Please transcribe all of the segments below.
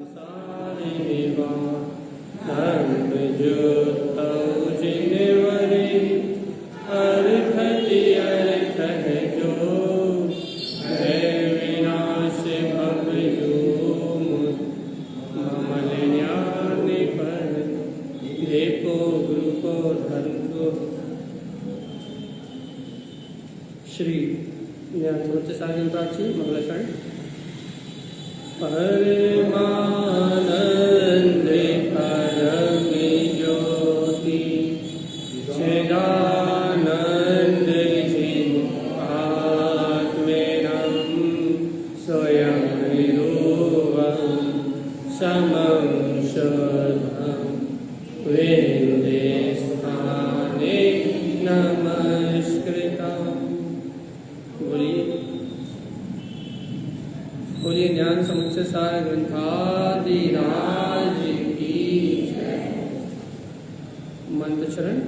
सारेवा धर्म जो जिनवरे अर्थ है जो है विनाश भव जो ममल ज्ञान पर देखो गुरु को धर्म को। श्री ज्ञान साधन प्राची मंगलचरण परमानंद परम ज्योति चिदानंद चिन्मात्मेनं स्वयं रूपं समं शुद्धं वन्दे स्थाने नमस्कृतं। बोलिए ज्ञान समुच्चय सार ग्रंथादिराज की जय। मंत्र चरण।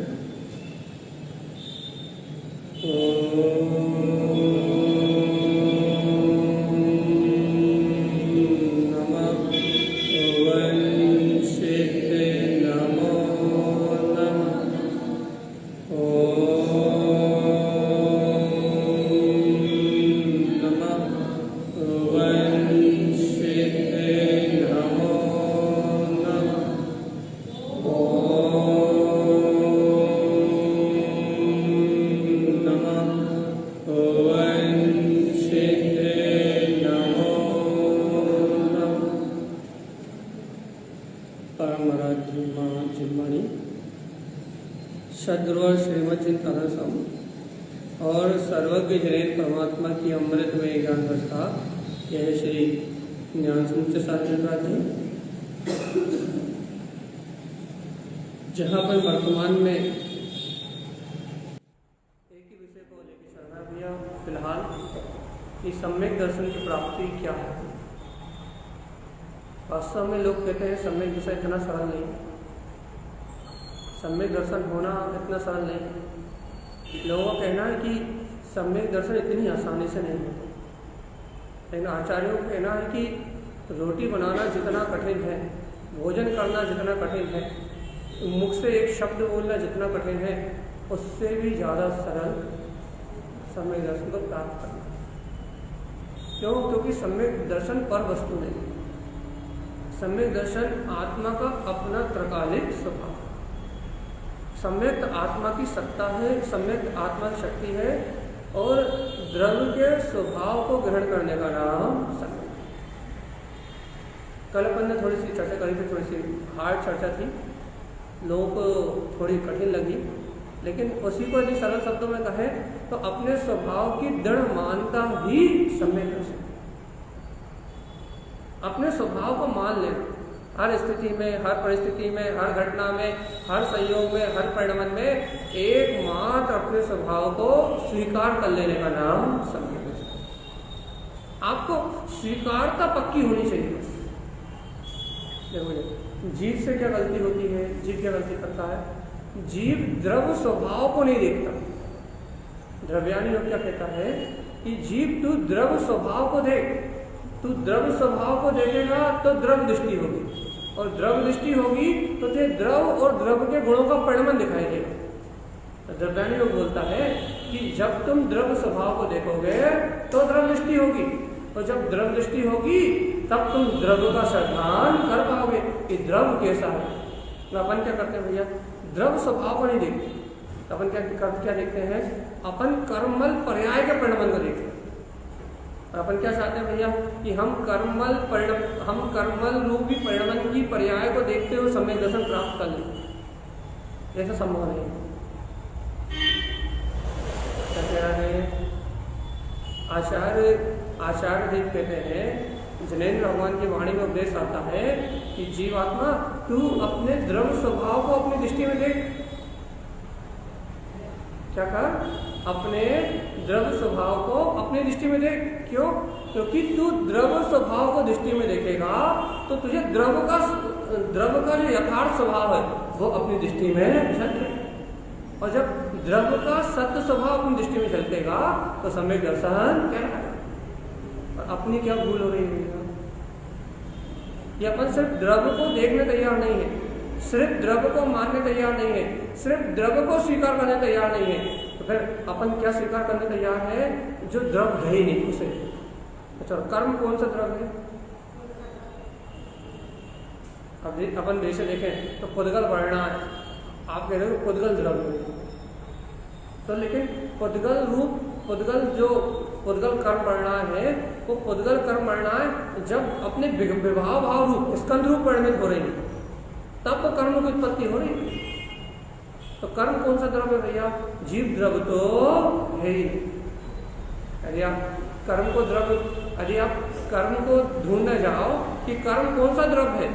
सद्गुरु श्रीमद चिंतन सम और सर्वज्ञ जनित परमात्मा की अमृत में ज्ञान प्रस्था। यह श्री ज्ञान समुच्चय साधन राज्य, जहाँ पर वर्तमान में एक ही विषय को लेकर चलना भैया फिलहाल कि सम्यक दर्शन की प्राप्ति क्या है। वास्तव में लोग कहते हैं सम्यक विषय इतना सरल नहीं, सम्यक दर्शन होना इतना सरल नहीं। लोगों का कहना है कि सम्यक दर्शन इतनी आसानी से नहीं होता, लेकिन आचार्यों का कहना है कि रोटी बनाना जितना कठिन है, भोजन करना जितना कठिन है, मुख से एक शब्द बोलना जितना कठिन है, उससे भी ज़्यादा सरल सम्यक दर्शन को प्राप्त करना। क्यों? क्योंकि सम्यक दर्शन पर वस्तु नहीं, सम्यक दर्शन आत्मा का अपना त्रकालिक स्वभाव, सम्यक आत्मा की सत्ता है, सम्यक आत्मा की शक्ति है और द्रव्य के स्वभाव को ग्रहण करने का नाम सम्यक। कल अपन ने थोड़ी सी चर्चा करी थी, थोड़ी सी हार्ड चर्चा थी, लोगों को थोड़ी कठिन लगी, लेकिन उसी को यदि सरल शब्दों में कहें तो अपने स्वभाव की दृढ़ मानता ही सम्यक दर्शन। अपने स्वभाव को मान लेना, हर स्थिति में, हर परिस्थिति में, हर घटना में, हर संयोग में, हर परिणमन में एकमात्र अपने स्वभाव को स्वीकार कर लेने का नाम सम्यक दर्शन। आपको स्वीकारता पक्की होनी चाहिए। बस देखो जीव से क्या गलती होती है, जीव क्या गलती करता है, जीव द्रव्य स्वभाव को नहीं देखता। द्रव्यानी लोग क्या कहता है कि जीव तू द्रव्य स्वभाव को देख, तू द्रव्य स्वभाव को देखेगा तो द्रव्य दृष्टि होगी, और द्रव्य दृष्टि होगी तो तुझे द्रव और द्रव्य के गुणों का परिणमन दिखाई देगा। द्रव्यानी लोग बोलता है कि जब तुम द्रव्य स्वभाव को देखोगे तो द्रव्य दृष्टि होगी, और जब द्रव्य दृष्टि होगी तब तुम द्रव्य का श्रद्धान कर पाओगे कि द्रव्य कैसा है। तो अपन क्या करते हैं भैया, द्रव्य स्वभाव को नहीं देखते, तो अपन क्या देखते हैं, अपन कर्मल पर्याय के परिणमन को देखते हैं। अपन क्या चाहते हैं भैया कि हम कर्मल रूपी परिणमन की पर्याय को देखते हुए सम्यक दर्शन प्राप्त कर लें। ऐसा संभव नहीं। क्या कह रहा है आचार्य देव कहते हैं, जैनेन्द्र भगवान की वाणी में उपदेश आता है कि जीवात्मा तू अपने द्रव्य स्वभाव को अपनी दृष्टि में देख। क्या कर? अपने द्रव्य स्वभाव को अपनी दृष्टि में देख। क्यों? क्योंकि तू द्रव्य स्वभाव को दृष्टि में देखेगा तो तुझे द्रव्य का जो यथार्थ स्वभाव है वो अपनी दृष्टि में झलकेगा, और जब द्रव्य का सत्य स्वभाव अपनी दृष्टि में झलकेगा तो सम्यक दर्शन कहलाएगा। और अपनी क्या भूल हो रही है, कि अपन सिर्फ द्रव्य को देखने तैयार नहीं है, सिर्फ द्रव्य को मानने तैयार नहीं है, सिर्फ द्रव्य को स्वीकार करने तैयार नहीं है, तो फिर अपन क्या स्वीकार करने तैयार है? जो द्रव्य है ही नहीं उसे। अच्छा, कर्म कौन सा द्रव्य है? अब अपन जैसे देखें तो पुद्गल वर्णा है, आप कह रहे हो पुद्गल द्रव्य है, तो लेकिन पुद्गल रूप, पुद्गल जो पुद्गल कर्म वर्णा है वो पुद्गल कर्म वर्णा है जब अपने विभाव भाव रूप स्कंद रूप परिणमित हो रही है, तब तो कर्म की उत्पत्ति हो रही है। तो कर्म कौन सा द्रव्य है भैया? जीव द्रव्य तो है ही। यदि आप कर्म को द्रव्य, यदि आप कर्म को ढूंढने जाओ कि कर्म कौन सा द्रव्य है,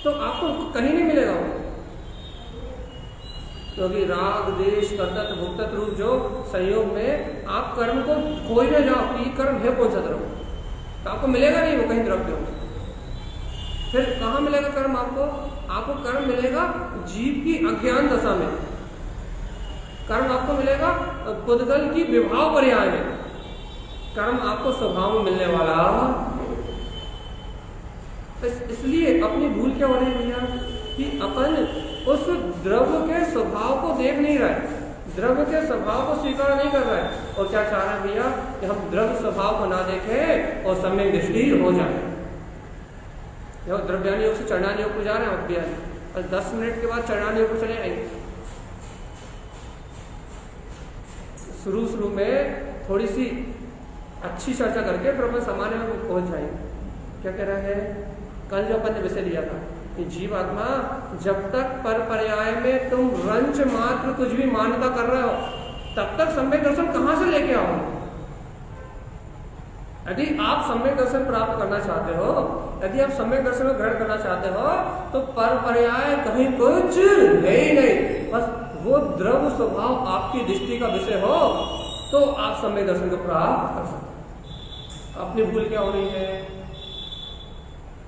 तो आपको कहीं नहीं मिलेगा वो, क्योंकि राग देश कर्तृत्व भोक्तृत्व रूप जो संयोग में आप कर्म को खोजने जाओ कि कर्म है कौन सा द्रव्य, तो आपको मिलेगा नहीं वो कहीं द्रव्य हो। फिर कहाँ मिलेगा कर्म आपको? आपको कर्म मिलेगा जीव की अज्ञान दशा में, कर्म आपको मिलेगा पुद्गल की विभाव पर्याय में, कर्म आपको स्वभाव में मिलने वाला। इसलिए अपनी भूल क्या हो रही है भैया कि अपन उस द्रव्य के स्वभाव को देख नहीं रहे, द्रव्य के स्वभाव को स्वीकार नहीं कर रहे, और क्या चाह रहे हैं भैया कि हम द्रव्य स्वभाव को ना देखें और सम्यक दृष्टि हो जाए। जब द्रव्यानी योग से चरणानी योग को जा रहे हैं अभ्यास, और 10 मिनट के बाद चरणानी योग को चले आएंगे। शुरू में थोड़ी सी अच्छी चर्चा करके फिर अपन सामान्य में पहुंच जाएंगे। क्या कह रहे हैं? कल जो अपन ने विषय लिया था कि जीव आत्मा जब तक पर पर्याय में तुम रंच मात्र कुछ भी मान्यता कर रहे हो, तब तक सम्यक दर्शन कहां से लेके आओ? यदि आप सम्यक दर्शन प्राप्त करना चाहते हो, यदि आप सम्यक दर्शन को ग्रहण करना चाहते हो, तो पर पर्याय कहीं कुछ है ही नहीं, बस वो द्रव्य स्वभाव आपकी दृष्टि का विषय हो तो आप सम्यक दर्शन को प्राप्त कर सकते। अपनी भूल क्या हो रही है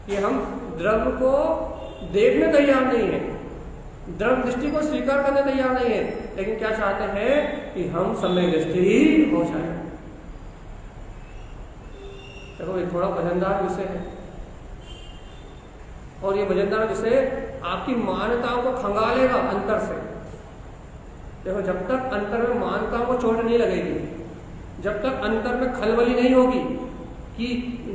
कि हम द्रव्य को देखने तैयार नहीं है, द्रव्य दृष्टि को स्वीकार करने तैयार नहीं है, लेकिन क्या चाहते हैं कि हम सम्यक दृष्टि हो जाए। देखो ये थोड़ा वजनदार विषय है, और ये वजनदार विषय आपकी मान्यताओं को खंगालेगा अंतर से। देखो जब तक अंतर में मान्यताओं को चोट नहीं लगेगी, जब तक अंतर में खलबली नहीं होगी कि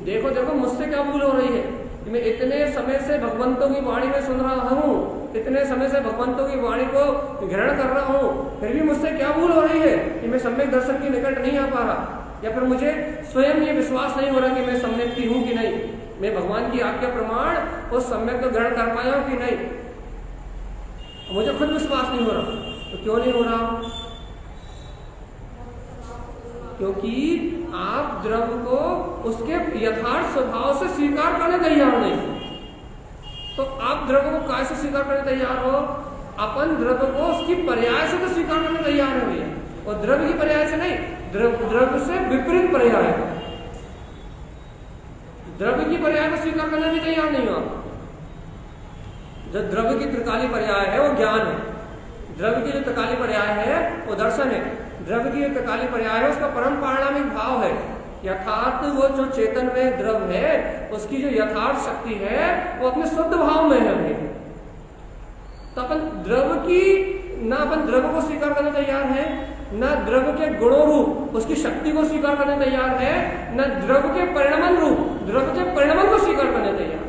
देखो देखो मुझसे क्या भूल हो रही है, मैं इतने समय से भगवंतों की वाणी में सुन रहा हूँ, इतने समय से भगवंतों की वाणी को ग्रहण कर रहा हूँ, फिर भी मुझसे क्या भूल हो रही है कि मैं सम्यक दर्शन के निकट नहीं आ पा रहा, या फिर मुझे स्वयं ये विश्वास नहीं हो रहा कि मैं सम्यक हूँ कि नहीं, मैं भगवान की आज्ञा प्रमाण उस सम्यक को ग्रहण कर पाया हूँ कि नहीं, मुझे खुद विश्वास नहीं हो रहा। तो क्यों नहीं हो रहा? क्योंकि आप द्रव्य को उसके यथार्थ स्वभाव से स्वीकार करने तैयार नहीं। तो आप द्रव्य को कैसे स्वीकार करने तैयार हो? अपन द्रव्य को उसकी पर्याय से तो स्वीकार करने तैयार है भैया, और द्रव्य की पर्याय से नहीं, द्रव्य से विपरीत पर्याय, द्रव्य की पर्याय को स्वीकार करने भी तैयार नहीं हो। जो द्रव्य की त्रिकाली पर्याय है वो ज्ञान है, द्रव्य की जो त्रिकाली पर्याय है वो दर्शन है, द्रव्य की जो त्रिकाली पर्याय है उसका परम पारणामिक भाव है, यथार्थ वो जो चेतन में द्रव्य है उसकी जो यथार्थ शक्ति है वो अपने शुद्ध भाव में है। तो अपन द्रव्य की ना अपन द्रव्य को स्वीकार करने तैयार है, न द्रव्य के गुणों रूप उसकी शक्ति को स्वीकार करने तैयार है, न द्रव्य के परिणमन रूप द्रव्य के परिणमन को स्वीकार करने तैयार।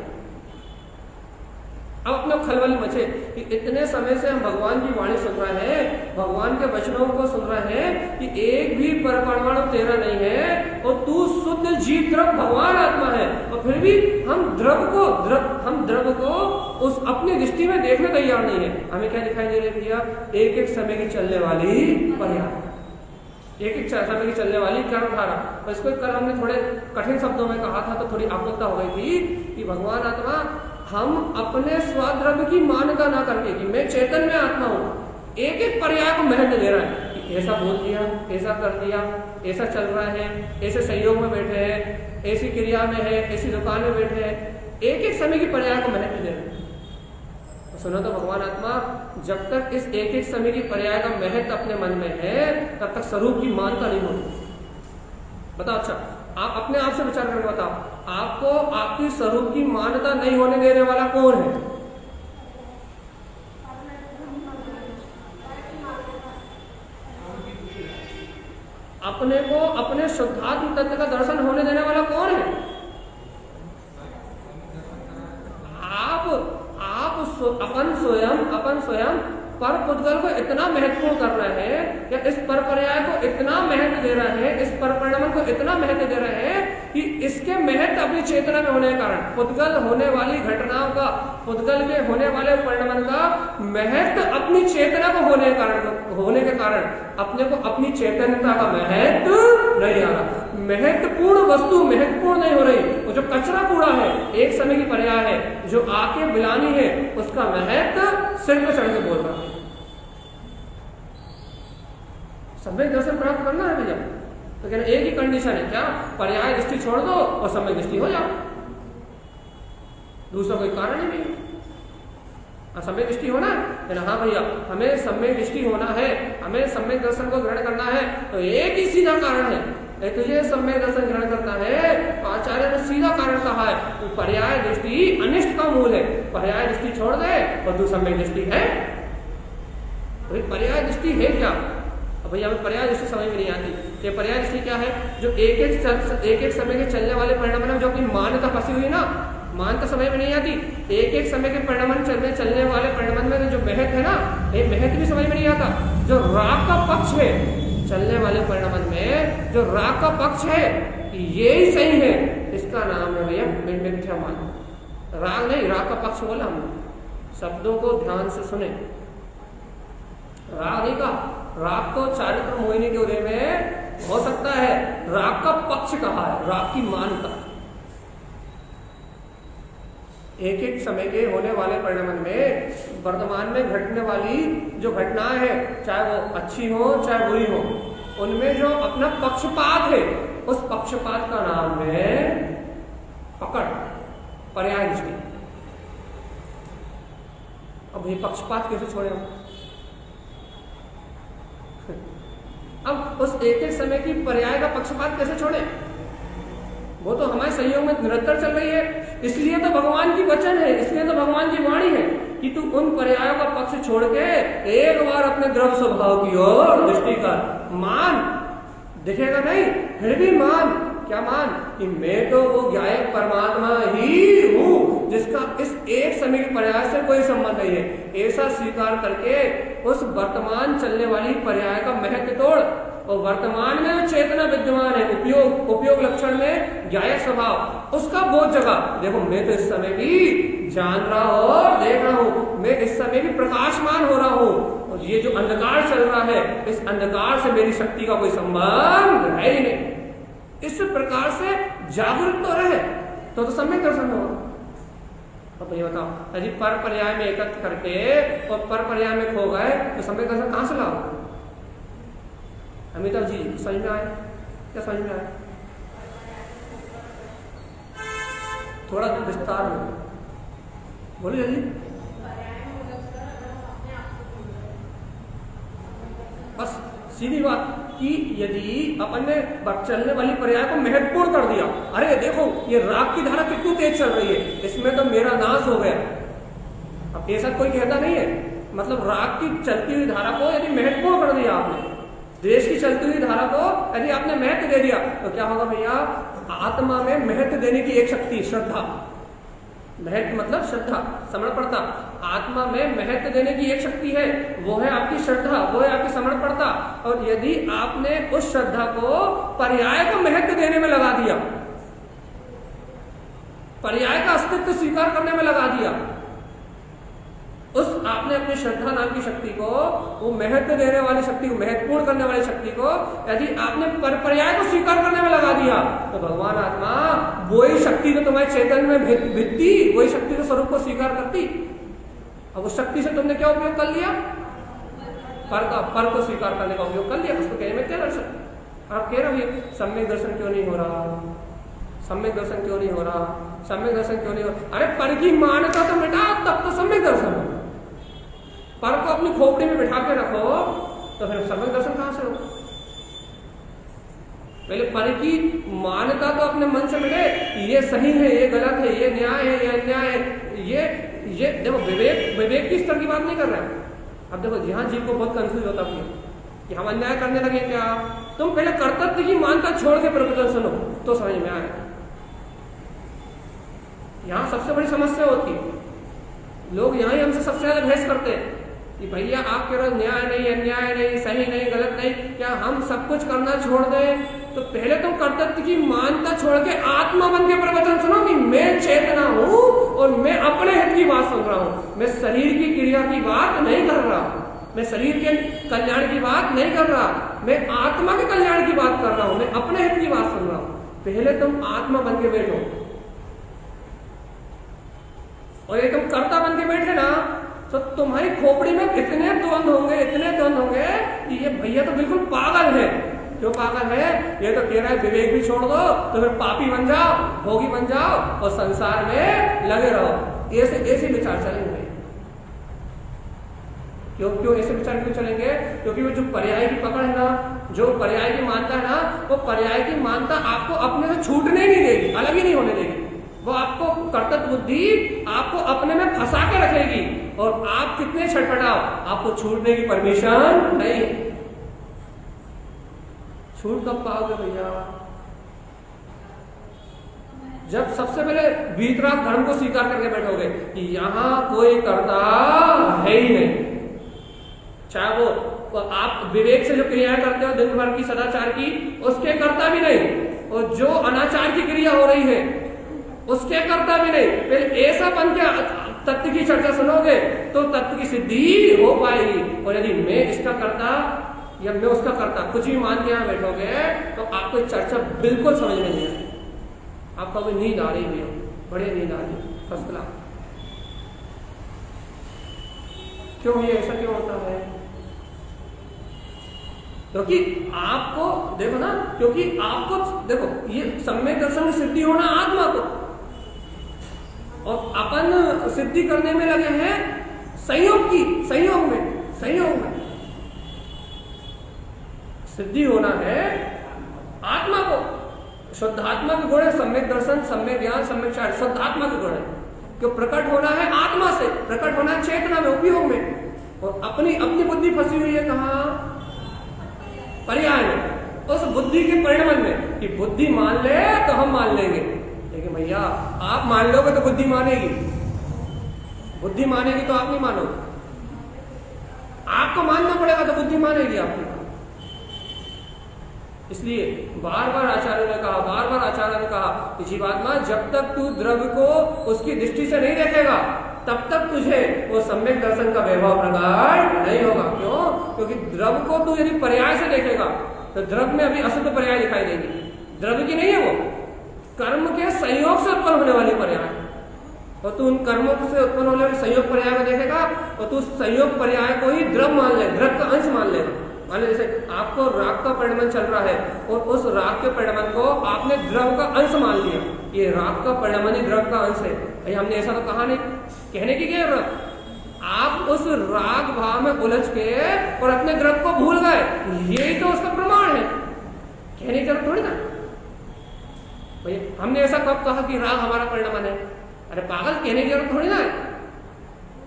अब अपने खलबल मचे कि इतने समय से हम भगवान की वाणी सुन रहे हैं, भगवान के वचनों को सुन रहे हैं कि एक भी परमाणु तेरा नहीं है और तू शुद्ध जीव द्रव्य भगवान आत्मा है, और फिर भी हम द्रव्य को उस अपनी दृष्टि में देखने तैयार नहीं है। हमें क्या दिखाई दे रही है भैया? एक एक समय की चलने वाली पर्याय, एक एक समय की चलने वाली कर्मधारा। तो इसको कल हमने थोड़े कठिन शब्दों में कहा था तो थोड़ी आत्मकता हो गई थी कि भगवान आत्मा हम अपने स्वद्रव्य की मान्यता ना करके कि मैं चेतन में आत्मा हूँ, एक एक पर्याय को महत्व दे रहा है कि ऐसा बोल दिया, ऐसा कर दिया, ऐसा चल रहा है, ऐसे संयोग में बैठे हैं, ऐसी क्रिया में है, ऐसी दुकान में बैठे हैं, एक एक समय की पर्याय को महत्व दे रहे हैं। तो सुनो तो भगवान आत्मा जब तक इस एक एक समय की पर्याय का महत्व अपने मन में है तब तक स्वरूप की मान्यता नहीं होती। बताओ, अच्छा आप अपने आप से विचार करके बताओ, आपको आपकी स्वरूप की मान्यता नहीं होने देने वाला कौन है? अपने को अपने शुद्धात्म तत्व का दर्शन होने देने वाला कौन है? अपन स्वयं पर पुद्गल को इतना महत्वपूर्ण कर रहे हैं, या इस पर पर्याय को इतना महत्व दे रहे हैं, इस पर परिणाम को इतना महत्व दे रहे हैं कि इसके महत्व अपनी चेतना में होने के कारण, पुद्गल होने वाली घटनाओं का, पुद्गल के होने वाले परिणाम का महत्व अपनी चेतना को होने के कारण अपने को अपनी चेतनता का महत्व नहीं आ रहा। महत्वपूर्ण वस्तु महत्वपूर्ण नहीं हो रही। वो जो कचरा कूड़ा है, एक समय की पर्याय है, जो आके बिलानी है, उसका महत्व सिर पे चढ़ के बोल रहा है। सम्यक दर्शन प्राप्त करना है भैया, तो कहना एक ही कंडीशन है, क्या? पर्याय दृष्टि छोड़ दो और सम्यक दृष्टि हो जाओ, दूसरा कोई कारण ही नहीं। सम्यक दृष्टि होना है ना? हाँ भैया, हमें सम्यक दृष्टि होना है, हमें सम्यक दर्शन को ग्रहण करना है, तो एक ही सीधा कारण है, तुझे सम्यक दर्शन ग्रहण करना है। आचार्य ने सीधा कारण कहा है, तो पर्याय दृष्टि अनिष्ट का मूल है। पर्याय दृष्टि छोड़ दे और तू सम्यक दृष्टि है। तो पर्याय दृष्टि है क्या? अब भैया हमें पर्याय दृष्टि समझ में नहीं आती। ये पर्याय दृष्टि क्या है? जो एक एक समय के चलने वाले परिणाम, जो अपनी मान्यता फंसी हुई ना, मान्यता समझ में नहीं आती। एक एक समय के परिणाम चलने वाले परिणाम में जो महत्व है ना, ये महत्व भी समझ में नहीं आता। जो राग का पक्ष है, चलने वाले परिणाम में जो राग का पक्ष है, ये ही सही है, इसका नाम है भैया मिथ्या मान। राग नहीं, राग का पक्ष बोला हमने। शब्दों को ध्यान से सुने, राग नहीं कहा। राग तो चारित्र मोहिनी के उदय में हो सकता है, राग का पक्ष कहा है, राग की मान्यता। एक एक समय के होने वाले परिणाम में वर्तमान में घटने वाली जो घटनाएं हैं, चाहे वो अच्छी हो चाहे बुरी हो, उनमें जो अपना पक्षपात है, उस पक्षपात का नाम है पकड़, पर्याय दृष्टि। अब ये पक्षपात कैसे छोड़े हम? अब उस एक एक समय की पर्याय का पक्षपात कैसे छोड़े? वो तो हमारे संयोग में निरंतर चल रही है। इसलिए तो भगवान की वचन है, इसलिए तो भगवान की वाणी है कि तू उन पर्यायों का पक्ष छोड़ के एक बार अपने द्रव्य स्वभाव की ओर दृष्टि कर। मान, दिखेगा नहीं फिर भी मान। क्या मान? कि मैं तो वो ज्ञायक परमात्मा ही हूँ, जिसका इस एक समय के पर्याय से कोई संबंध नहीं है। ऐसा स्वीकार करके उस वर्तमान चलने वाली पर्याय का महत्व तोड़, और वर्तमान में जो चेतना विद्यमान है, उपयोग लक्षण में ज्ञायक स्वभाव, उसका बोध जगह। देखो मैं तो इस समय भी जान रहा हूं और देख रहा हूं, मैं इस समय भी प्रकाशमान हो रहा हूं, और ये जो अंधकार चल रहा है, इस अंधकार से मेरी शक्ति का कोई संबंध है ही नहीं। इस प्रकार से जागरूक तो रहे तो सम्यक दर्शन होगा। अब ये बताओ, यदि पर पर्याय में एकत्र करके और पर पर्याय में खो गए तो सम्यक दर्शन कहां से लाओ? अमिताभ जी समझ में आए? क्या समझ में आए? थोड़ा विस्तार में बोलिए जी। बस सीधी बात कि यदि अपन ने चलने वाली पर्याय को महत्वपूर्ण कर दिया, अरे देखो ये राग की धारा कितनी तेज चल रही है, इसमें तो मेरा नाश हो गया। अब ऐसा कोई कहता नहीं है, मतलब राग की चलती हुई धारा को यदि महत्वपूर्ण कर दिया आपने, देश की चलती हुई धारा को यदि आपने महत्व दे दिया, तो क्या होगा भैया? आत्मा में महत्व देने की एक शक्ति, श्रद्धा। महत्व मतलब श्रद्धा, समर्पणता। आत्मा में महत्व देने की एक शक्ति है, वो है आपकी श्रद्धा, वो है आपकी समर्पणता। और यदि आपने उस श्रद्धा को पर्याय को महत्व देने में लगा दिया, पर्याय का अस्तित्व स्वीकार करने में लगा दिया, उस आपने अपनी श्रद्धा नाम की शक्ति को, वो महत्व देने वाली शक्ति को, महत्वपूर्ण करने वाली शक्ति को यदि आपने पर्याय को स्वीकार करने में लगा दिया, तो भगवान आत्मा वही शक्ति तो तुम्हारे चेतन में भित्ती, वही शक्ति के स्वरूप को स्वीकार करती। अब उस शक्ति से तुमने क्या उपयोग कर लिया? पर को स्वीकार करने का उपयोग कर लिया। उसको कहने में क्या दर्शन? आप कह रहे हो सम्यक दर्शन क्यों नहीं हो रहा? सम्यक दर्शन क्यों नहीं हो रहा? सम्यक दर्शन क्यों नहीं हो रहा? अरे पर की मान्यता तो मिटा, तब तो सम्यक दर्शन हो। पर को अपनी खोपड़ी में बिठा के रखो तो फिर सम्यक दर्शन कहां से हो? पहले पर की मान्यता तो अपने मन से मिले, ये सही है, ये गलत है, ये न्याय है, ये अन्याय है। ये देखो विवेक की स्तर की बात नहीं कर रहे हैं। अब देखो यहाँ जीव को बहुत कंफ्यूज होता है कि हम अन्याय करने लगे क्या। तुम पहले कर्तव्य की मान्यता छोड़ के प्रवचन सुनो तो समझ में आए। यहाँ सबसे बड़ी समस्या होती है, लोग यहाँ ही हमसे सबसे ज्यादा बहस करते हैं कि भैया आप कह रहे हो न्याय नहीं, अन्याय नहीं, सही नहीं, गलत नहीं, क्या हम सब कुछ करना छोड़ दें? तो पहले तुम कर्तव्य की मान्यता छोड़ के आत्मा बन के प्रवचन सुनो कि मैं चेतना हूं और मैं अपने हित की बात सुन रहा हूं, मैं शरीर की क्रिया की बात नहीं कर रहा, मैं शरीर के कल्याण की बात नहीं कर रहा, मैं आत्मा के कल्याण की बात कर रहा हूं, मैं अपने हित की बात सुन रहा हूं। पहले तुम आत्मा बन के बैठो, और ये तुम कर्ता बन के बैठे ना तो तुम्हारी खोपड़ी में इतने द्वंद होंगे कि ये भैया तो बिल्कुल पागल है। क्यों पागल है? ये तो कह रहा है विवेक भी छोड़ दो तो फिर पापी बन जाओ, भोगी बन जाओ और संसार में लगे रहो। ऐसे विचार चलेंगे। क्यों ऐसे विचार क्यों चलेंगे? क्योंकि वो जो पर्याय की पकड़ है ना, जो पर्याय की मानता है ना, वो पर्याय की मानता आपको अपने से छूटने नहीं देगी, अलग ही नहीं होने देगी। वो आपको कर्तव्य बुद्धि आपको अपने में फंसा के रखेगी और आप कितने छटपटाओ, आपको छूटने की परमिशन नहीं। छूट कब पाओगे भैया? जब सबसे पहले वीतराग धर्म को स्वीकार करके बैठोगे कि यहां कोई कर्ता है ही नहीं। चाहे वो आप विवेक से जो क्रियाएं करते हो दिन भर की सदाचार की, उसके कर्ता भी नहीं, और जो अनाचार की क्रिया हो रही है उसके कर्ता भी नहीं। पहले ऐसा बन के तत्व की चर्चा सुनोगे तो तत्व की सिद्धि हो पाएगी। और यदि मैं इसका कर्ता या मैं उसका कर्ता कुछ भी मान के यहाँ बैठोगे तो आपको चर्चा बिल्कुल समझ में नहीं आएगी। आपको अभी नींद आ रही है, बड़े नींद आ रही है, फर्स्ट क्लास। क्यों ये ऐसा क्यों होता है? क्योंकि आपको देखो ना, क्योंकि आपको देखो ये सम्यक दर्शन की सिद्धि होना आत्मा को, और अपन सिद्धि करने में लगे हैं संयोग में सिद्धि होना है आत्मा को। शुद्ध आत्मा के गुण है सम्यक दर्शन, सम्यक ज्ञान, सम्यक चार, शुद्ध आत्मा के गुण है। क्यों प्रकट होना है आत्मा से, प्रकट होना है चेतना में, उपयोग में। और अपनी बुद्धि फंसी हुई है कहाँ? पर्याय में, उस बुद्धि के परिणाम में कि बुद्धि मान ले तो हम मान लेंगे। लेकिन भैया आप मान लोगे तो बुद्धि मानेगी, बुद्धि मानेगी तो आप नहीं मानोगे। आपको मानना पड़ेगा तो बुद्धि मानेगी आपकी। इसलिए बार बार आचार्य ने कहा कि जीवात्मा जब तक तू द्रव्य को उसकी दृष्टि से नहीं देखेगा तब तक तुझे वो सम्यक दर्शन का वैभव प्रकट नहीं होगा। क्यों? क्योंकि द्रव्य को तू यदि पर्याय से देखेगा तो द्रव्य में अभी अशुद्ध पर्याय दिखाई देगी। द्रव्य की नहीं है, वो कर्म के संयोग से उत्पन्न होने वाली पर्याय, और तू उन कर्मों से उत्पन्न होने वाले संयोग पर्याय को देखेगा और तू संयोग पर्याय को ही द्रव्य मान ले, द्रव्य का अंश मान लेगा। मान लीजिए जैसे आपको राग का परिणमन चल रहा है और उस राग के परिणमन को आपने द्रव्य का अंश मान लिया, ये राग का परिणमन ही द्रव्य का अंश है। हमने ऐसा तो कहा नहीं, कहने की क्या जरूरत? आप उस राग भाव में उलझ के और अपने द्रव्य को भूल गए, यही तो उसका प्रमाण है। कहने की जरूरत थोड़ी ना भैया। हमने ऐसा कब कहा कि राग हमारा परिणमन है? अरे पागल, कहने की जरूरत थोड़ी ना है।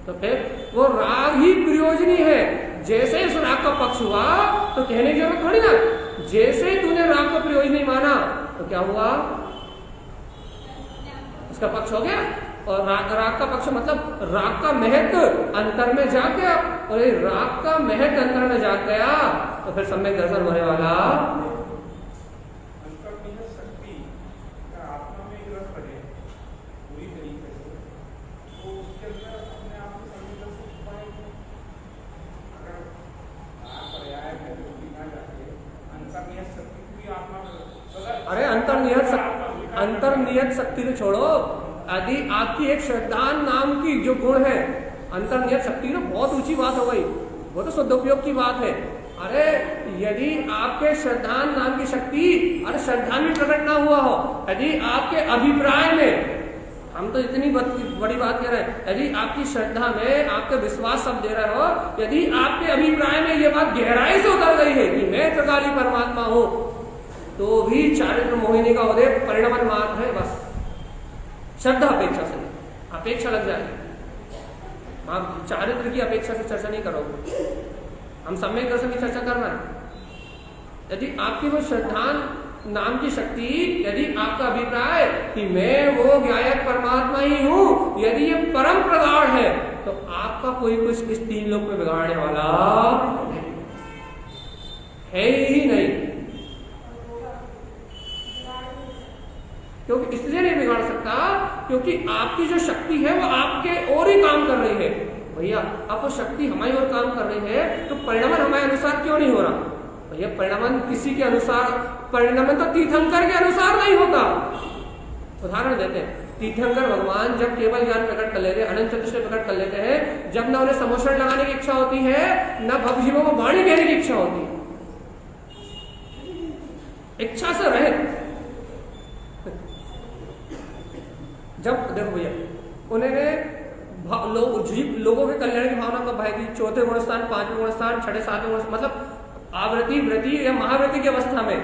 तो फिर वो राग ही प्रयोजनी है। जैसे इस राग का पक्ष हुआ तो कहने की जरूरत थोड़ी ना, जैसे ही तूने राग को प्रयोजनी माना तो क्या हुआ? उसका पक्ष हो गया। और राग का पक्ष मतलब राग का महत्व अंतर में जाग गया, और ये राग का महत्व अंतर में जाग गया तो फिर सम्यक दर्शन होने वाला। अरे अंतर्नियत शक्ति तो छोड़ो, यदि आपकी एक श्रद्धान नाम की जो गुण है, अंतर्नियत शक्ति तो बहुत ऊंची बात हो गई, वो तो सदुपयोग की बात है। अरे यदि आपके श्रद्धान नाम की शक्ति, अरे श्रद्धा में प्रकट ना हुआ हो, यदि आपके अभिप्राय में, हम तो इतनी बड़ी बात कह रहे हैं, यदि आपकी श्रद्धा में आपके विश्वास सब दे रहे हो, यदि आपके अभिप्राय में ये बात गहराई से उतर गई है कि मैं त्रिकाली परमात्मा हूं, तो भी चारित्र मोहिनी का उदय परिणमन मात्र है, बस श्रद्धा अपेक्षा से, अपेक्षा लग जाएगी। आप चारित्र की अपेक्षा से चर्चा नहीं करोगे, हम सम्यक दर्शन की चर्चा करना है। यदि आपकी वो श्रद्धा नाम की शक्ति, यदि आपका अभिप्राय कि मैं वो ज्ञायक परमात्मा ही हूं, यदि ये परम प्रगाढ़ है, तो आपका कोई कुछ इस तीन लोक में बिगाड़ने वाला है ही नहीं। क्योंकि इसलिए नहीं बिगाड़ सकता क्योंकि आपकी जो शक्ति है वो आपके और ही काम कर रही है। भैया अब वो शक्ति हमारी ओर काम कर रही है तो परिणमन हमारे अनुसार क्यों नहीं हो रहा? भैया परिणमन किसी के अनुसार, परिणमन तो तीर्थंकर के अनुसार नहीं होता। उदाहरण देते हैं, तीर्थंकर भगवान जब केवल ज्ञान प्रकट कर लेते हैं, अनंत चतुष्टय प्रकट कर लेते हैं, जब न उन्हें समोषण लगाने की इच्छा होती है, न भवजीवों को वाणी कहने की इच्छा होती है, इच्छा से रहित। जब देखो भैया उन्हें लोगों के कल्याण की भावना कब आएगी? चौथे गुण स्थान, पांचवें गुण स्थान, छठे सातवें गुण, मतलब आवृत्ति व्रति या महाव्रति की अवस्था में।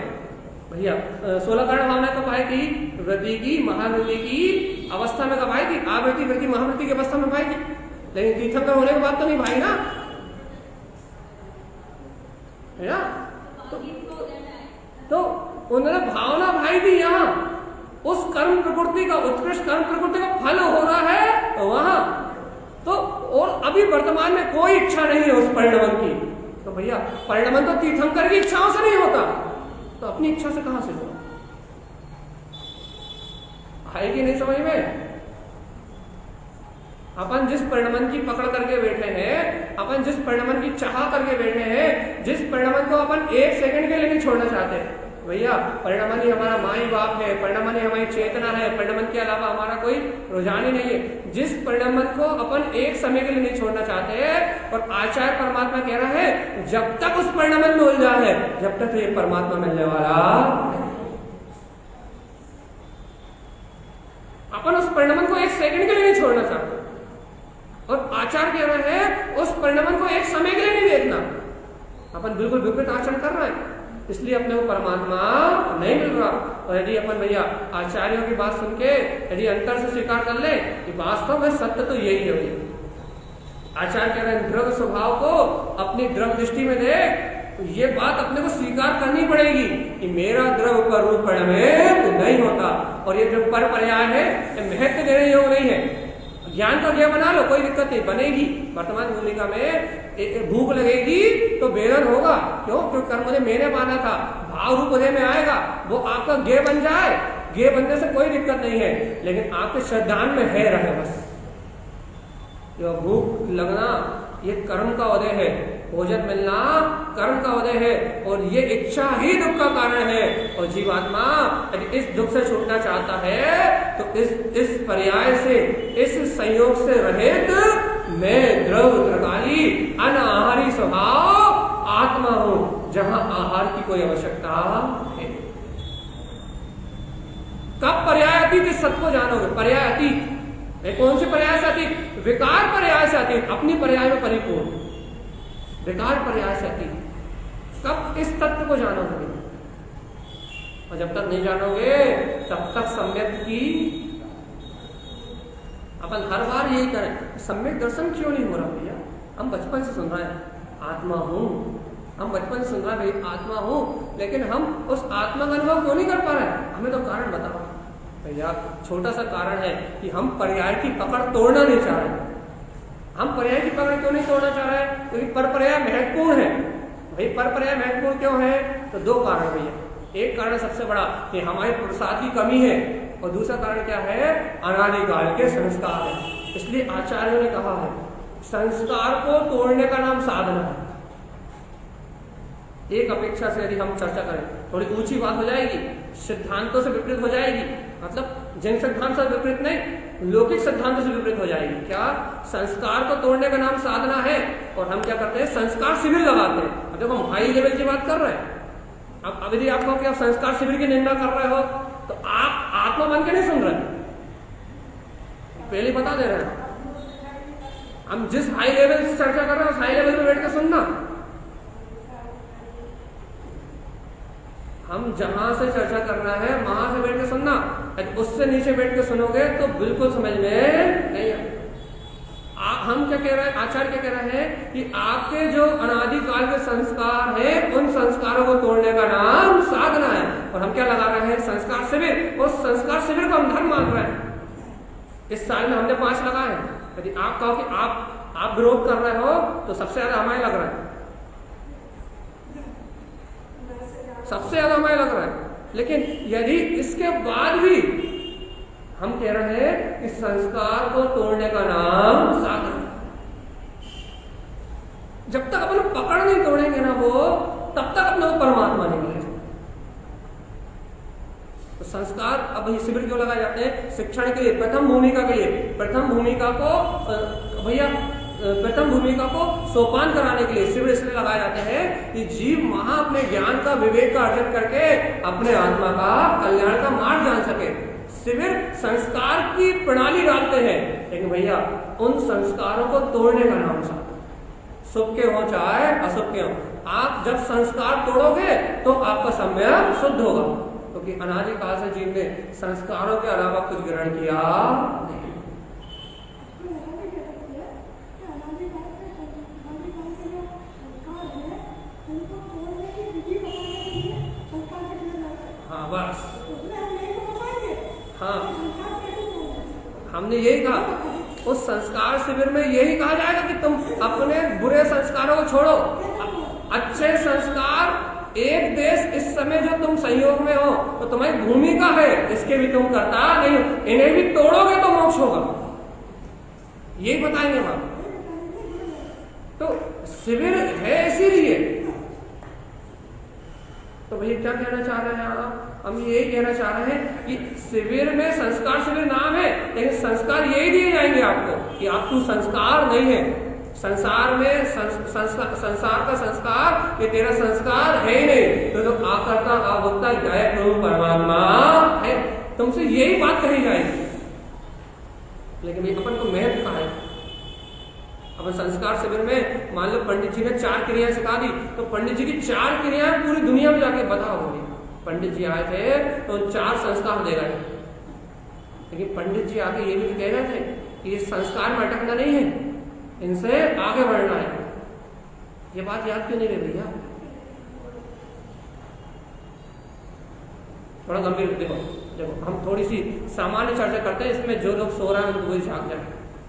भैया 16 कारण भावना कब आएगी? व्रति की, महाव्रति की अवस्था में कब आएगी? आवृत्ति व्रति महाव्रति की अवस्था में आएगी। लेकिन तीर्थंकर होने के बाद तो नहीं भाई ना, है ना? तो उन्होंने भावना भाई दी यहाँ, उस कर्म प्रकृति का, उत्कृष्ट कर्म प्रकृति का फल हो रहा है वहां तो, और अभी वर्तमान में कोई इच्छा नहीं है उस परिणमन की। तो भैया परिणमन तो तीर्थंकर की इच्छाओं से नहीं होता, तो अपनी इच्छा से कहां से होगा? आएगी नहीं समझ में? अपन जिस परिणमन की पकड़ करके बैठे हैं, अपन जिस परिणमन की चाह करके बैठे हैं, जिस परिणमन को अपन एक सेकंड के लिए नहीं छोड़ना चाहते, भैया परिणमन ही हमारा माई बाप है, परिणमन ही हमारी चेतना है, परिणमन के अलावा हमारा कोई रुझान ही नहीं है। जिस परिणमन को अपन एक समय के लिए नहीं छोड़ना चाहते, और आचार्य परमात्मा कह रहा है जब तक उस परिणमन में उलझा है, जब तक ये परमात्मा मिलने वाला, अपन उस परिणमन को एक सेकंड के लिए नहीं छोड़ना चाहते, और आचार्य कह रहा है उस परिणमन को एक समय के लिए नहीं देखना। अपन बिल्कुल विपरीत आचरण कर रहे हैं, इसलिए अपने को परमात्मा नहीं मिल रहा। और यदि अपन भैया आचार्यों की बात सुन के यदि अंतर से स्वीकार कर ले कि वास्तव में सत्य तो यही है भैया, आचार्य कह रहे हैं द्रव्य स्वभाव को अपनी द्रव्य दृष्टि में देख, तो ये बात अपने को स्वीकार करनी पड़ेगी कि मेरा द्रव्य पर रूप परिणमित नहीं होता, और ये जो पर पर्याय है ये महत्व देने योग्य नहीं है। ज्ञान का ज्ञान बना लो, कोई दिक्कत नहीं, बनेगी। वर्तमान भूमिका में भूख लगेगी तो बेरन होगा, क्यों? क्योंकि कर्म मुझे मैंने माना था, भाव रूप उदय में आएगा, वो आपका गे बन जाए, गे बनने से कोई दिक्कत नहीं है, लेकिन आपके श्रद्धान में है रहे बस। जो भूख लगना ये कर्म का उदय है, भोजन मिलना कर्म का उदय है, और ये इच्छा ही दुख का कारण है। और जीवात्मा यदि इस दुख से छूटना चाहता है तो इस पर्याय से, इस संयोग से रहित मैं द्रव्य त्रिकाली अनाहारी स्वभाव आत्मा हूं, जहां आहार की कोई आवश्यकता है। कब पर्याय अतीत इस सत्य को जानोगे? पर्याय अतीत कौन से पर्याय से अतीत? विकार पर्याय से अतीत, अपनी पर्याय में परिपूर्ण, विकार पर्याय से अतीत। कब इस तत्व को जानोगे? और जब तक नहीं जानोगे तब तक सम्यक की, अपन हर बार यही करें, सम्यक दर्शन क्यों नहीं हो रहा भैया? हम बचपन से सुन रहे हैं आत्मा हूं, हम बचपन से सुन रहे हैं भाई आत्मा हूं, लेकिन हम उस आत्मा का अनुभव क्यों नहीं कर पा रहे हैं? हमें तो कारण बताओ भैया। छोटा सा कारण है कि हम पर्याय की पकड़ तोड़ना नहीं चाह रहे। हम पर्याय की पकड़ क्यों नहीं तोड़ना चाह रहे हैं? क्योंकि पर पर्याय महत्वपूर्ण है। भाई पर पर्याय महत्वपूर्ण क्यों है? तो दो कारण भैया। एक कारण सबसे बड़ा कि हमारे पुरुषार्थ की कमी है, और दूसरा कारण क्या है? अनादिकाल के संस्कार है। इसलिए आचार्यों ने कहा है संस्कार को तोड़ने का नाम साधना है। एक अपेक्षा से यदि हम चर्चा करें, थोड़ी ऊंची बात हो जाएगी, सिद्धांतों से विपरीत हो जाएगी, मतलब जन सिद्धांत से विपरीत नहीं, लौकिक सिद्धांतों से विपरीत हो जाएगी। क्या? संस्कार को तोड़ने का नाम साधना है, और हम क्या करते हैं? संस्कार शिविर लगाते हैं। अब देखो हम हाई लेवल की बात कर रहे हैं। अब यदि आप कहो कि आप संस्कार शिविर की निंदा कर रहे हो तो आप आत्मा बन के नहीं सुन रहे, पहले बता दे रहे हैं। हम जिस हाई लेवल से चर्चा कर रहे हैं उस हाई लेवल पे बैठ के सुनना। हम जहां से चर्चा करना है वहां से बैठ के सुनना, उससे नीचे बैठ के सुनोगे तो बिल्कुल समझ में नहीं आए। हम क्या कह रहे हैं, आचार्य क्या कह रहे हैं कि आपके जो अनादिकाल के संस्कार है उन संस्कारों को तोड़ने का नाम साधना है। और हम क्या लगा रहे हैं, संस्कार शिविर। उस संस्कार शिविर को हम धर्म मान रहे हैं। इस साल में हमने 5 लगाए हैं। यदि आप कहो कि आप विरोध कर रहे हो तो सबसे ज्यादा हमें लग रहा है, सबसे ज्यादा हमें लग रहा है। लेकिन यदि इसके बाद भी हम कह रहे हैं कि संस्कार को तोड़ने का नाम साधन, जब तक अपन पकड़ नहीं तोड़ेंगे ना वो, तब तक अपने को परमात्मा नहीं मिलेगा। तो संस्कार अब ये शिविर क्यों लगाए जाते हैं? शिक्षण के लिए, प्रथम भूमिका के लिए। प्रथम भूमिका को सोपान कराने के लिए शिविर इसलिए लगाए जाते हैं कि जीव वहां अपने ज्ञान का, विवेक का अर्जन करके अपने आत्मा का कल्याण का मार्ग जान सके। शिविर संस्कार की प्रणाली डालते हैं, लेकिन भैया उन संस्कारों को तोड़ने का नाम साधन, शुभ के हो चाहे अशुभ के हो। आप जब संस्कार तोड़ोगे तो आपका संयम शुद्ध होगा, क्योंकि अनादिकाल से जीव ने संस्कारों के अलावा कुछ ग्रहण किया नहीं। हाँ बस, हाँ हमने यही कहा, उस संस्कार शिविर में यही कहा जाएगा कि तुम अपने बुरे संस्कारों को छोड़ो, अच्छे संस्कार। एक देश इस समय जो तुम संयोग में हो तो तुम्हारी भूमिका है, इसके भी तुम करता नहीं, इन्हें भी तोड़ोगे तो मोक्ष होगा, यही बताएंगे हम। तो शिविर है इसीलिए। तो भैया क्या कहना चाह रहे हैं आप? हम यही कहना चाह रहे हैं कि शिविर में संस्कार शिविर नाम है, लेकिन संस्कार यही दिए जाएंगे आपको कि आप तू संस्कार नहीं है। संसार में संसार का संस्कार ये तेरा संस्कार है ही नहीं, तो जो आकर्ता अभोक्ता जय प्रभु परमात्मा है, तुमसे यही बात कही जाएगी। लेकिन ये अपन को महत्व कहा है। अब संस्कार शिविर में मान लो पंडित जी ने 4 क्रियाएं सिखा दी, तो पंडित जी की 4 क्रियाएं पूरी दुनिया में जाके बताओ होगी। पंडित जी आए थे तो 4 संस्कार दे गए, लेकिन पंडित जी आगे ये भी कह रहे थे कि ये संस्कार में अटकना नहीं है, इनसे आगे बढ़ना है। ये बात याद क्यों नहीं रही भैया? थोड़ा गंभीर देखो हम थोड़ी सी सामान्य चर्चा करते हैं, इसमें जो लोग सो रहे हैं उनको झाँक जाए।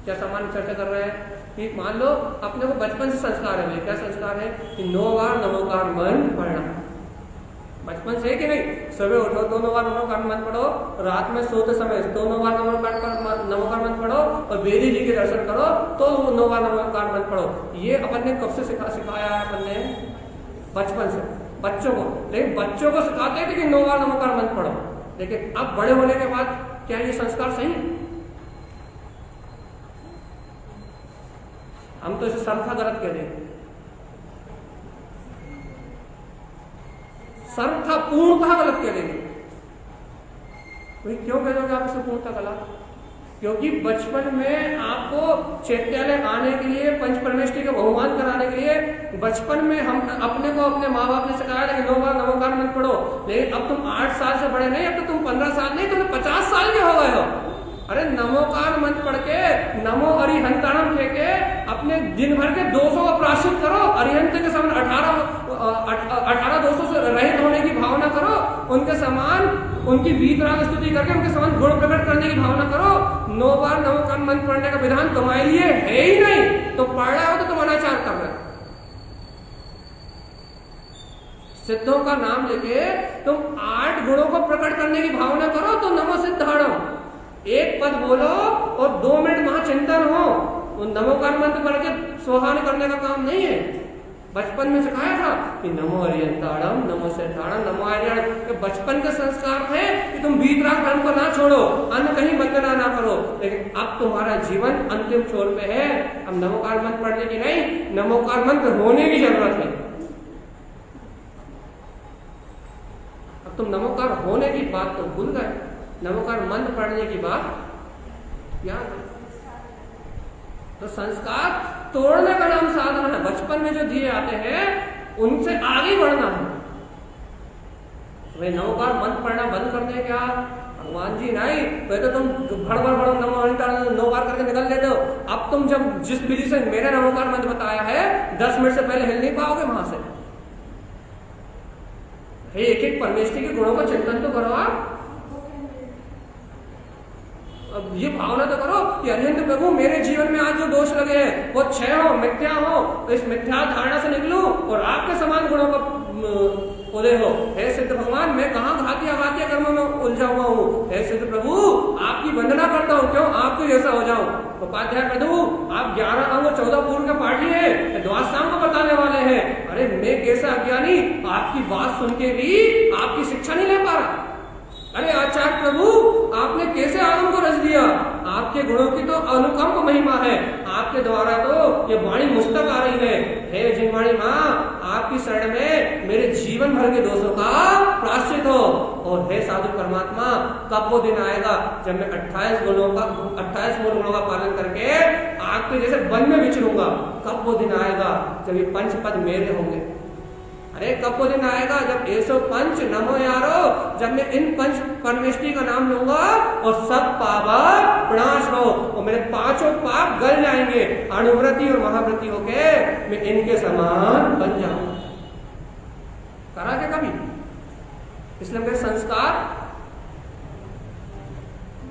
क्या सामान्य चर्चा कर रहे हैं कि मान लो अपने को बचपन से संस्कार है, क्या संस्कार है कि 9 बार नमोकार मन पढ़ना, बचपन से कि नहीं? सुबह उठो तो 9 बार नमोकार मन पढ़ो, रात में सोते समय तो 9 बार नमोकार मन पढ़ो, और वेदी जी के दर्शन करो तो 9 बार नमोकार मन पढ़ो। ये अपन ने कब से सिखाया है? अपन ने बचपन से बच्चों को, लेकिन बच्चों को सिखाते थे कि 9 बार नमोकार मन पढ़ो, लेकिन अब बड़े होने के बाद क्या ये संस्कार सही? हम तो इसे सर्वथा गलत कह रहे हैं, सर्वथा पूर्णतः गलत कह रहे हैं। क्यों कह दोगे आप इसे पूर्णतः गलत? क्योंकि बचपन में आपको चैत्यालय आने के लिए, पंच परमेष्टि का बहुमान कराने के लिए बचपन में हम अपने को अपने माँ बाप ने सिखाया था कि 9 बार नमोकार मंत्र पढ़ो। लेकिन अब तुम 8 साल से बड़े नहीं, अब तो तुम 15 साल नहीं, तुम 50 साल के हो गए हो। अरे नमोकार मंत्र पढ़ के नमो अरिहंताणम कह के अपने दिन भर के दोषों को प्रायश्चित करो। अरिहंत के समान 18 दोषों से रहित होने की भावना करो, उनके समान उनकी वीतराग स्तुति करके उनके समान गुण प्रकट करने की भावना करो। 9 बार नमोकार मंत्र पढ़ने का विधान तुम्हारे लिए है ही नहीं, तो पढ़ रहे हो तो तुम अनाचार कर रहे हो। सिद्धों का नाम लेके तुम 8 गुणों को प्रकट करने की भावना करो तो नमो सिद्धाणम, एक पद बोलो और 2 मिनट महाचिंतन हो। वो नमोकार मंत्र पढ़ के सोहान करने का काम नहीं है। बचपन में सिखाया था कि नमो अरिहंताणम, नमो सिद्धाणम, नमो आर्यण। बचपन के संस्कार है कि तुम वीतराग धर्म को ना छोड़ो, अन्य कहीं वंदना ना करो। लेकिन अब तुम्हारा जीवन अंतिम छोर पे है, अब नमोकार मंत्र पढ़ने की नहीं, नमोकार मंत्र होने की जरूरत है। अब तुम नमोकार होने की बात तो भूल गए, नमोकार मंत्र पढ़ने की बात याद है। तो संस्कार तोड़ने का नाम साधना है। बचपन में जो दिए आते हैं उनसे आगे बढ़ना है। तुम्हें नमोकार मंत्र पढ़ना बंद कर दे क्या? भगवान जी नहीं, तो तुम भड़ नमो बार करके निकल लेते हो। अब तुम जब जिस विधि से मेरे नमोकार मंत्र बताया है 10 मिनट से पहले हिल नहीं पाओगे वहां से। एक एक परमेश्वरी के गुणों का चिंतन तो करो आप। अब ये भावना तो करो कि अरिहंत प्रभु मेरे जीवन में आज जो दोष लगे हैं वो क्षय हो, मिथ्या हो, तो इस मिथ्या धारणा से निकलूं और आपके समान गुणों का उदय हो। हे सिद्ध भगवान, मैं कहाँ घाती अघाती कर्मों में उलझा हुआ हूँ। हे सिद्ध प्रभु, आपकी वंदना करता हूँ, क्यों आपके जैसा हो जाऊं। उपाध्याय प्रभु, आप 11 अंग 14 पूर्व के पाठी है, द्वादशांग को बताने वाले हैं। अरे मैं कैसा अज्ञानी, आपकी बात सुन के भी आपकी शिक्षा नहीं ले पा रहा। अरे आचार्य प्रभु, आपने कैसे आलम को रच दिया। आपके गुणों की तो अनुकंप महिमा है, आपके द्वारा तो ये वाणी मुस्तक आ रही है। हे जिनवाणी माँ, आपकी शरण में मेरे जीवन भर के दोषों का प्रायश्चित हो। और हे साधु परमात्मा, कब वो दिन आएगा जब मैं 28 मूल गुणों का पालन करके आपके जैसे वन में विचरूंगा। कब वो दिन आएगा जब ये पंच पद मेरे होंगे। अरे कब वो दिन आएगा जब ऐसो पंच नमो यारो, जब मैं इन पंच परमेष्टि का नाम लूंगा और सब पाप विनाश हो और मेरे 5 पाप गल जाएंगे, अनुव्रति और महाव्रति होके मैं इनके समान बन जाऊंगा। करा क्या कभी? इसलिए मेरे संस्कार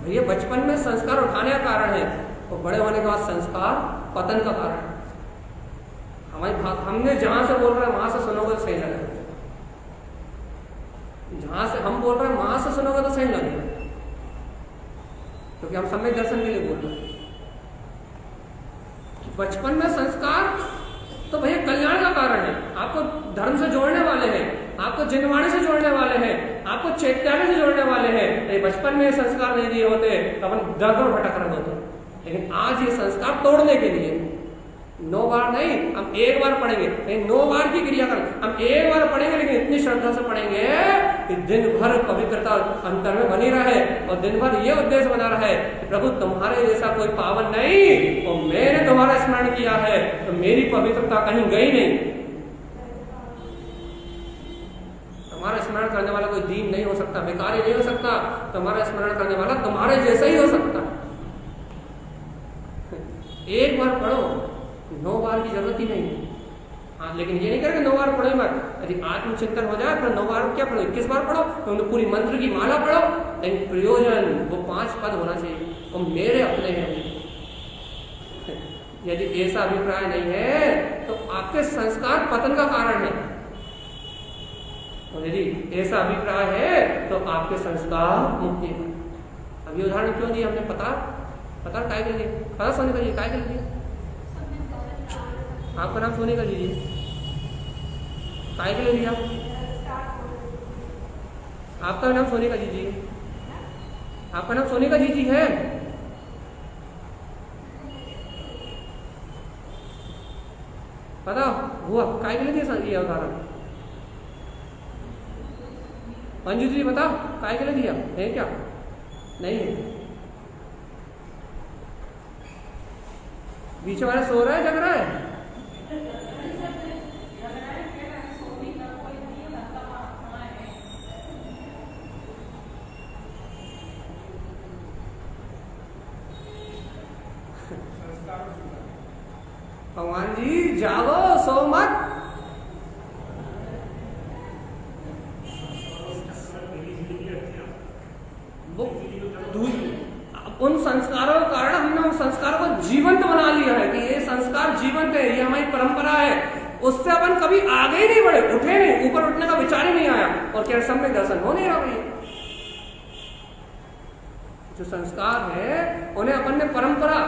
भैया बचपन में संस्कार उठाने का कारण है और बड़े होने के बाद संस्कार पतन का कारण है। हमने जहां से बोल रहे हैं वहां से सुनोगे तो सही लगेगा, जहां से हम बोल रहे हैं वहां से सुनोगे तो सही लगेगा, क्योंकि हम सम्यक दर्शन के लिए बोल रहे हैं। बचपन में संस्कार तो भैया कल्याण का कारण है, आपको धर्म से जोड़ने वाले हैं, आपको जिनवाणी से जोड़ने वाले हैं, आपको चैत्यानि से जोड़ने वाले हैं। बचपन में संस्कार नहीं दिए होते तो अपन दर भटक रहे होते, लेकिन आज ये संस्कार तोड़ने के लिए 9 बार नहीं, हम 1 बार पढ़ेंगे, नहीं 9 बार की क्रिया कर, हम 1 बार पढ़ेंगे, लेकिन इतनी श्रद्धा से पढ़ेंगे कि दिन भर पवित्रता अंतर में बनी रहे और दिन भर ये उद्देश्य बना रहे कि प्रभु तुम्हारे जैसा कोई पावन नहीं और मैंने तुम्हारा स्मरण किया है तो मेरी पवित्रता कहीं गई नहीं। तुम्हारा स्मरण करने वाला कोई दीन नहीं हो सकता, बेकारी नहीं हो सकता, तुम्हारा स्मरण करने वाला तुम्हारे जैसा ही हो सकता। 1 बार पढ़ो, 9 बार की जरूरत ही नहीं। हाँ, लेकिन ये नहीं करेंगे 9 बार पढ़ो मत। यदि आत्मचिंतन हो जाए फिर 9 बार क्या पढ़ो, 21 बार पढ़ो, तो पूरी मंत्र की माला पढ़ो, लेकिन प्रयोजन वो 5 पद होना चाहिए, वो मेरे अपने हैं। यदि ऐसा अभिप्राय नहीं है तो आपके संस्कार पतन का कारण है, और यदि ऐसा अभिप्राय है तो आपके संस्कार मुक्ति है। अभी उदाहरण क्यों दिया हमने? पता काय के लिए? पता सोने का लिए काय के लिए? आपका नाम सोने का लीजिए, काय के लिए लिया? आपका नाम सोने का लीजिए, आपका नाम सोने का जीजी है। पता हुआ काय के लिए दिया उदाहरण? मंजू जी बताओ काय के लिए दिया है? क्या नहीं है? बीच वाला सो रहा है, जग रहा है? भगवान जी जागो, सो मत। उन संस्कारों के कारण हमने उन संस्कारों को जीवंत बना लिया है कि ये संस्कार जीवंत है, ये हमारी परंपरा है। उससे अपन कभी आगे ही नहीं बढ़े, उठे नहीं, ऊपर उठने का विचार ही नहीं आया और क्या सम्यक दर्शन हो नहीं रहा। जो संस्कार है उन्हें अपन ने परंपरा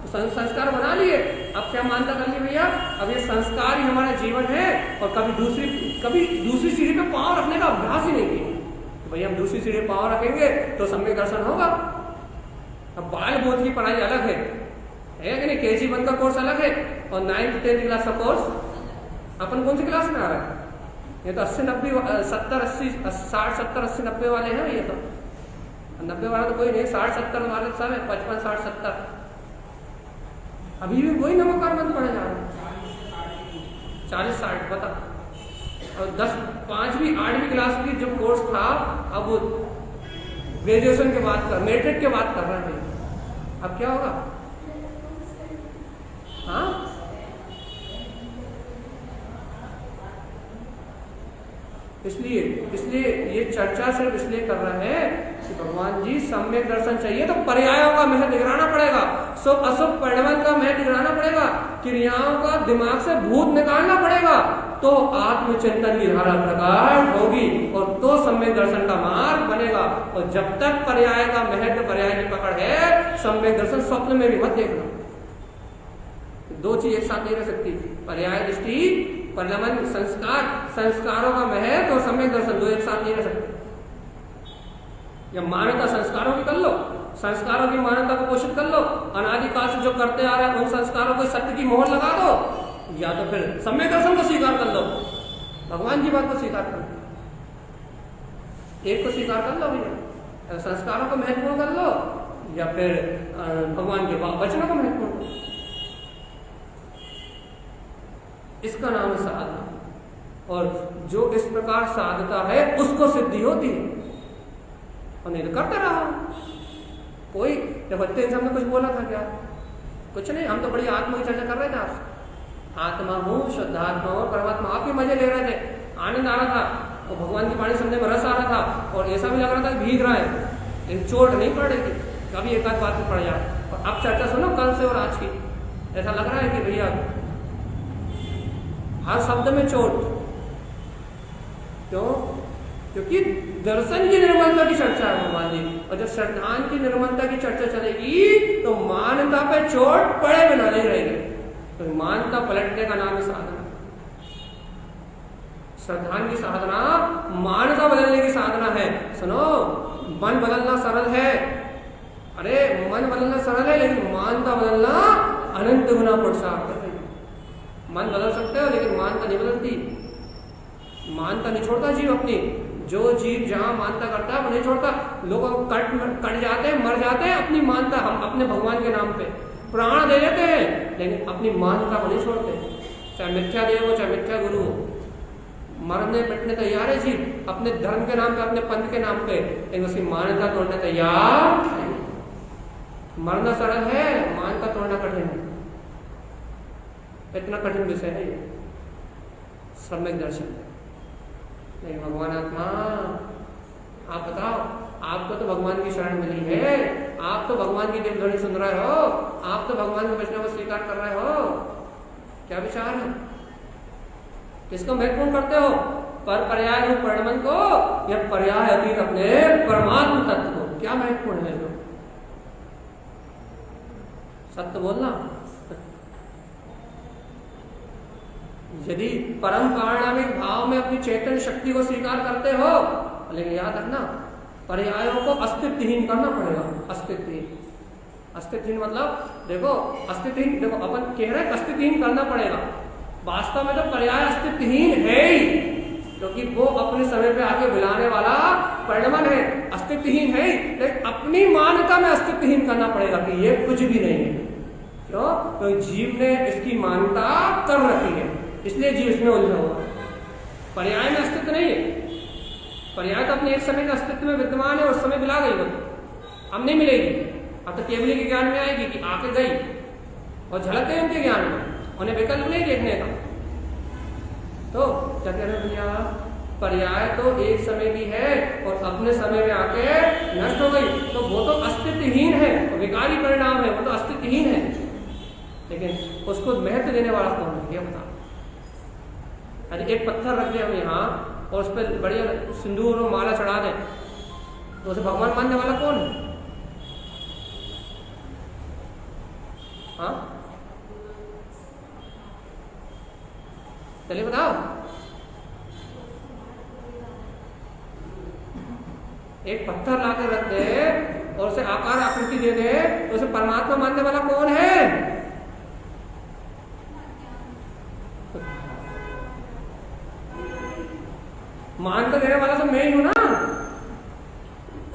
संस्कार बना लिए। अब क्या मानता कर लिए भैया, अब ये संस्कार ही हमारा जीवन है और कभी दूसरी सीढ़ी पे पांव रखने का अभ्यास ही नहीं किया। भैया हम दूसरी सीढ़ी पे पांव रखेंगे तो सम्यक दर्शन होगा। अब बाल बोध की पढ़ाई अलग है कि नहीं? KG 1 का कोर्स अलग है और 9th 10th क्लास का कोर्स। अपन कौन सी क्लास में आ रहा है? ये तो 80 90 70 80 60 70 80 90 वाले हैं। ये तो 90 वाला तो कोई नहीं, 60 70 वाले सब है, 55 60 70। अभी भी वही नमोकार मंत्र पढ़े जा रहे हैं। 40 60 बता और 5वीं 8वीं क्लास की जो कोर्स था, अब वो ग्रेजुएशन के बाद कर, मैट्रिक के बाद कर रहा है। अब क्या होगा? हाँ, इसलिए ये चर्चा सिर्फ इसलिए कर रहे हैं कि भगवान जी सम्यक दर्शन चाहिए तो पर्यायों का महत्व दिखाना पड़ेगा, शुभ अशुभ परिणाम का महत्व दिखाना पड़ेगा, क्रियाओं का दिमाग से भूत निकालना पड़ेगा, तो आत्मचिंतन की धारा प्रकट होगी और तो सम्यक दर्शन का मार्ग बनेगा। और जब तक पर्याय का महत्व, पर्याय की पकड़ है, सम्यक दर्शन स्वप्न में भी मत देखना। दो चीज एक साथ नहीं रह सकती, पर्याय दृष्टि, परिणमन, संस्कार, संस्कारों का महत्व और सम्यक दर्शन, दो एक साथ नहीं रह सकते। या मान्यता संस्कारों की कर लो, संस्कारों की मान्यता को पोषित कर लो, अनादिकाल से जो करते आ रहे हैं उन संस्कारों को सत्य की मोहर लगा दो, या तो फिर सम्यक दर्शन को स्वीकार कर लो, भगवान की बात को स्वीकार कर लो, एक को स्वीकार कर लो भैया, संस्कारों को महत्वपूर्ण कर लो या फिर भगवान के वचनों को महत्वपूर्ण कर लो। इसका नाम है साधना। और जो इस प्रकार साधता है उसको सिद्धि होती है, और नहीं तो करते रहो। कोई जब बच्चे इंसान ने कुछ बोला था क्या? कुछ नहीं, हम तो बड़ी आत्मा की चर्चा कर रहे थे आपसे। आत्मा हूँ, शुद्धात्मा और परमात्मा, आप भी मजे ले रहे थे, आनंद आ रहा था, और भगवान की वाणी सुनने में रस आ रहा था, और ऐसा भी लग रहा था कि भीग रहा है, लेकिन चोट नहीं पड़ रही थी, कभी एक आध बात में पड़ जाए। और अब चर्चा सुनो कल से और आज की, ऐसा लग रहा है कि भैया हर शब्द में चोट। क्यों? क्योंकि दर्शन की निर्मलता की चर्चा है भगवान जी, और जब श्रद्धान की निर्मलता की चर्चा चलेगी तो मानता पे चोट पड़े बिना नहीं रहेगी। तो मानता पलटने का नाम है साधना। श्रद्धान की साधना मानता बदलने की साधना है। सुनो, मन बदलना सरल है, अरे मन बदलना सरल है, लेकिन मानता बदलना अनंत गुना पुरुषार्थ है। मन बदल सकते हो लेकिन मानता नहीं बदलती, मानता नहीं छोड़ता जीव अपनी। जो जीव जहां मानता करता है वो नहीं छोड़ता। लोग कट जाते हैं, मर जाते हैं अपनी मानता, हम अपने भगवान के नाम पे प्राण दे देते हैं, लेकिन अपनी मानता को नहीं छोड़ते। चाहे मिथ्या देव हो, चाहे मिथ्या गुरु हो, मरने पिटने तैयार है जीव अपने धर्म के नाम पे, अपने पंथ के नाम पे, लेकिन उसकी मान्यता तोड़ने तैयार। मरना सरल है, मान्यता तोड़ना कठिन है। इतना कठिन विषय है ये सम्यक दर्शन। नहीं भगवान आत्मा, आप बताओ, आपको तो भगवान की शरण मिली है, आप तो भगवान की दिल ध्वनि सुन रहे हो, आप तो भगवान के वचनों को स्वीकार कर रहे हो, क्या विचार है? किसको महत्वपूर्ण करते हो? पर पर्याय रूप परिणमन को या पर्याय अतीत अपने परमात्म तत्व को? क्या महत्वपूर्ण है? जो सत्य बोलना। यदि परम पारिणामिक भाव में अपनी चैतन्य शक्ति को स्वीकार करते हो, लेकिन याद रखना पर्यायों को अस्तित्वहीन करना पड़ेगा। अस्तित्वहीन मतलब देखो, अस्तित्वहीन देखो, अपन कह रहे हैं अस्तित्वहीन करना पड़ेगा, वास्तव में तो पर्याय अस्तित्वहीन है ही, क्योंकि वो अपने समय पे आके बुलाने वाला परिणमन है, अस्तित्वहीन है, लेकिन अपनी मान्यता में अस्तित्वहीन करना पड़ेगा कि ये कुछ भी नहीं है। क्यों? तो जीव ने इसकी मान्यता कर रखी है, इसलिए जीव इसमें उलझा हुआ। पर्याय में अस्तित्व नहीं है, पर्याय तो अपने एक समय के अस्तित्व में विद्यमान है, उस समय मिला गई, वो अब नहीं मिलेगी। अब तो केवली के ज्ञान में आएगी कि आके गई और झलक गई उनके ज्ञान में, उन्हें विकल्प नहीं देखने का। तो क्या कह रहे भैया, पर्याय तो एक समय की है और अपने समय में आके नष्ट हो गई, तो वो तो अस्तित्वहीन है, विकारी परिणाम है, वो तो अस्तित्वहीन है, लेकिन उसको महत्व देने वाला कौन है? ये बता। अरे एक पत्थर रख दे हम यहाँ और उस पर बढ़िया सिंदूर और माला चढ़ा दें, तो उसे भगवान मानने वाला कौन है? हाँ, चलिए बताओ। एक पत्थर लाकर रख दे और उसे आकार आकृति दे दे, तो उसे परमात्मा मानने वाला कौन है? मानता देने वाला तो मैं ही हूं ना,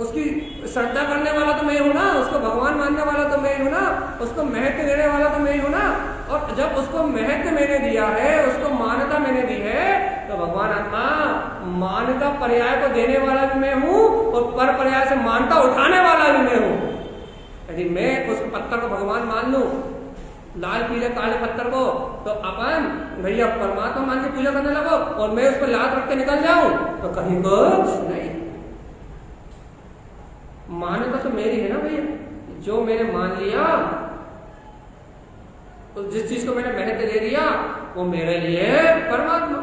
उसकी श्रद्धा करने वाला तो मैं हूं ना, उसको भगवान मानने वाला तो मैं ही हूं ना, उसको महत्व देने वाला तो मैं ही हूं ना, और जब उसको महत्व मैंने दिया है, उसको मान्यता मैंने दी है, तो भगवान आत्मा मान्यता पर्याय को देने वाला भी मैं हूं और पर पर्याय से मान्यता उठाने वाला भी मैं हूं। यदि मैं उस पत्थर को भगवान मान लूं, लाल पीले काले पत्थर को, तो अपन भैया परमात्मा मान के पूजा करने लगो और मैं उस पर लात रख के निकल जाऊं, तो कहीं कुछ नहीं। मान्यता तो मेरी है ना भैया, जो मैंने मान लिया, तो जिस चीज को मैंने महत्व दे दिया वो मेरे लिए परमात्मा।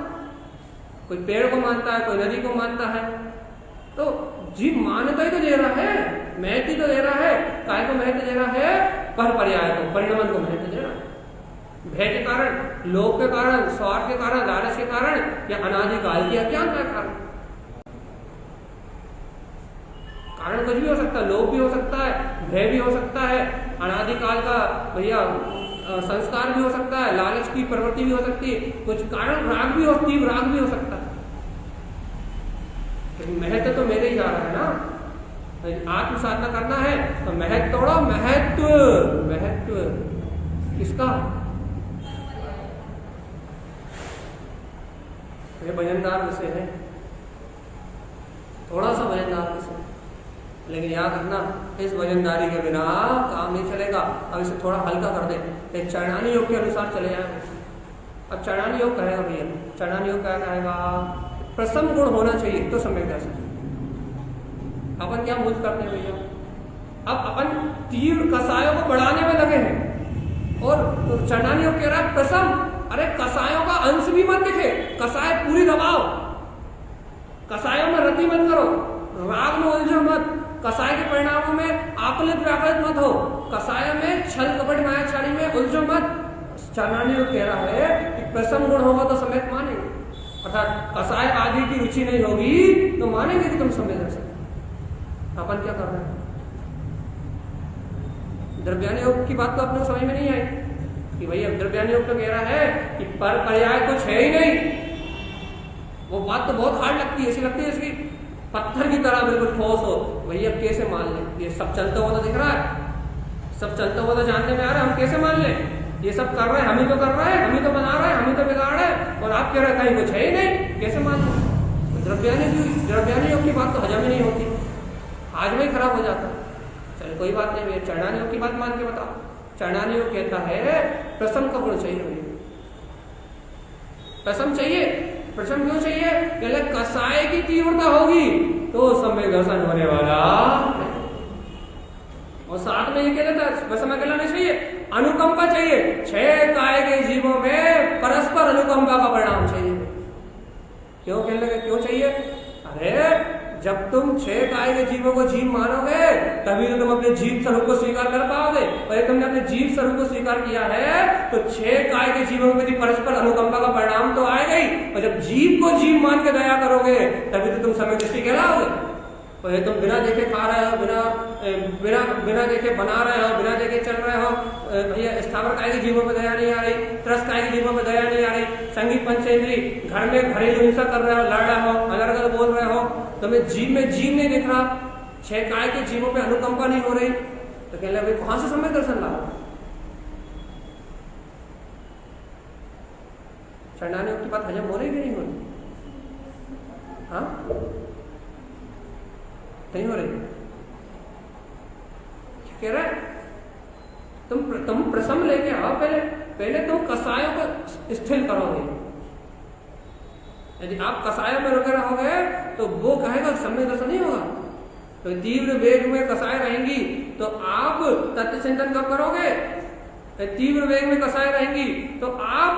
कोई पेड़ को मानता है, कोई नदी को मानता है, तो जीव मान्यता ही तो दे रहा है, महत्व तो दे रहा है। काय को महत्व दे रहा है? पर पर्याय को, परिणमन को महत्व दे रहा है। भय के कारण, लोभ के कारण, स्वार्थ के कारण, लालच के कारण, या अनादिकाल की अज्ञानता के कारण। कारण कुछ भी हो सकता है, लोभ भी हो सकता है, भय भी हो सकता है, अनादिकाल का भैया संस्कार भी हो सकता है, लालच की प्रवृत्ति भी हो सकती है, कुछ कारण राग भी हो, तीव्र राग भी हो सकता है। महत्व तो मेरे ही जा रहा है ना। आत्म साधना करना है तो महत्व तोड़ो, महत्व किसका? ये वजनदार विषय है, थोड़ा सा वजनदार विषय, लेकिन याद रखना इस वजनदारी के बिना काम नहीं चलेगा। अब इसे थोड़ा हल्का कर दे, एक चरणानी योग के अनुसार चले जाए। अब चरणानी योग कहेगा भैया, चरणानी योग क्या कहेगा? प्रसन्न गुण होना चाहिए तो सम्यक दर्शन। अपन क्या मूल करते हैं भैया? अब अपन तीव्र कसायों को बढ़ाने में लगे हैं और चरणानी योग कह रहा है प्रसन्न। अरे कसायों का अंश भी मत दिखे, कसाय पूरी दबाओ, कसायों में रति मत करो, राग में उलझो मत, कसाय के परिणामों में आकलित व्याकुलित मत हो, कसाय में छल कपट मायाचारी में उलझो मत। चरणानी योग कह रहा है कि प्रसन्न गुण होगा तो सम्यक मानेंगे, अर्थात कसाय आदि की रुचि नहीं होगी तो मानेंगे कि तुम सम्यक दर्शन। अपन क्या कर रहे हैं? द्रव्यानी योग की बात तो अपने समझ में नहीं आई कि भैया द्रव्यानी योग तो कह रहा है कि पर पर्याय कुछ है ही नहीं। वो बात तो बहुत हार्ड लगती है, ऐसी लगती है इसकी पत्थर की तरह बिल्कुल ठोस हो। भैया कैसे मान लें? ये सब चलता हुआ तो दिख रहा है, सब चलता हुआ तो जानने में आ रहा है, हम कैसे मान लें? ये सब कर रहे हैं, हम ही तो कर रहे हैं, हम ही तो बना रहे हैं, हम ही तो बिगाड़ रहे हैं, और आप कह रहे हैं कहीं कुछ है ही नहीं, कैसे मान लें? द्रव्यानी योग की बात तो हजम ही नहीं होती, आज में ही खराब हो जाता। चलो कोई बात नहीं, चरणानी योग की बात मान के बताओ। चरणानी योग कहता है प्रसन्न का गुण चाहिए भैया, प्रसन्न चाहिए। प्रसन्न क्यों चाहिए? पहले कसाय की तीव्रता होगी तो सम्यक दर्शन होने वाला, और साथ में ये कह देता है बस हमें कहना नहीं चाहिए, अनुकंपा चाहिए। 6 काय के जीवों में परस्पर अनुकंपा का परिणाम चाहिए। क्यों कहने लगे क्यों चाहिए? अरे जब तुम 6 काय के जीवों को जीव मानोगे तभी तो तुम अपने जीव स्वरूप को स्वीकार कर पाओगे, और यदि तुमने अपने जीव स्वरूप को स्वीकार किया है तो 6 काय के जीवों में परस्पर अनुकंपा का परिणाम तो आएगा ही, और जब जीव को जीव मान के दया करोगे तभी तो तुम सम्यक दृष्टि कहलाओगे। और ये तुम बिना देखे खा रहे हो, बिना देखे बना रहे हो, बिना देखे चल रहे हो, भैया स्थावर काय के जीवों में दया नहीं आ रही, त्रस्त काय के जीवों में दया नहीं आ रही, संगीत पंचेंद्री घर में घरेलू हिंसा कर रहे हो, लड़ रहे हो, अलग अलग बोल रहे हो, तुम्हें जीव में जीव नहीं दिख रहा, 6 काय के जीवों पे अनुकंपा नहीं हो रही, तो कहने लगे कहां से सम्यक दर्शन लाओ? चरणानी योग की बात हजम हो रही कि नहीं हो रही? हाँ नहीं हो रही? कह रहा है तुम प्रसन्न लेके आओ, पहले तुम कसायों को स्थिर करोगे। यदि आप कसायों में रुके रहोगे तो वो कहेगा सम्यक दर्शन नहीं होगा। तो तीव्र वेग में कसाय रहेंगी तो आप तत्व चिंतन कब करोगे? तीव्र वेग में कसाय रहेंगी तो आप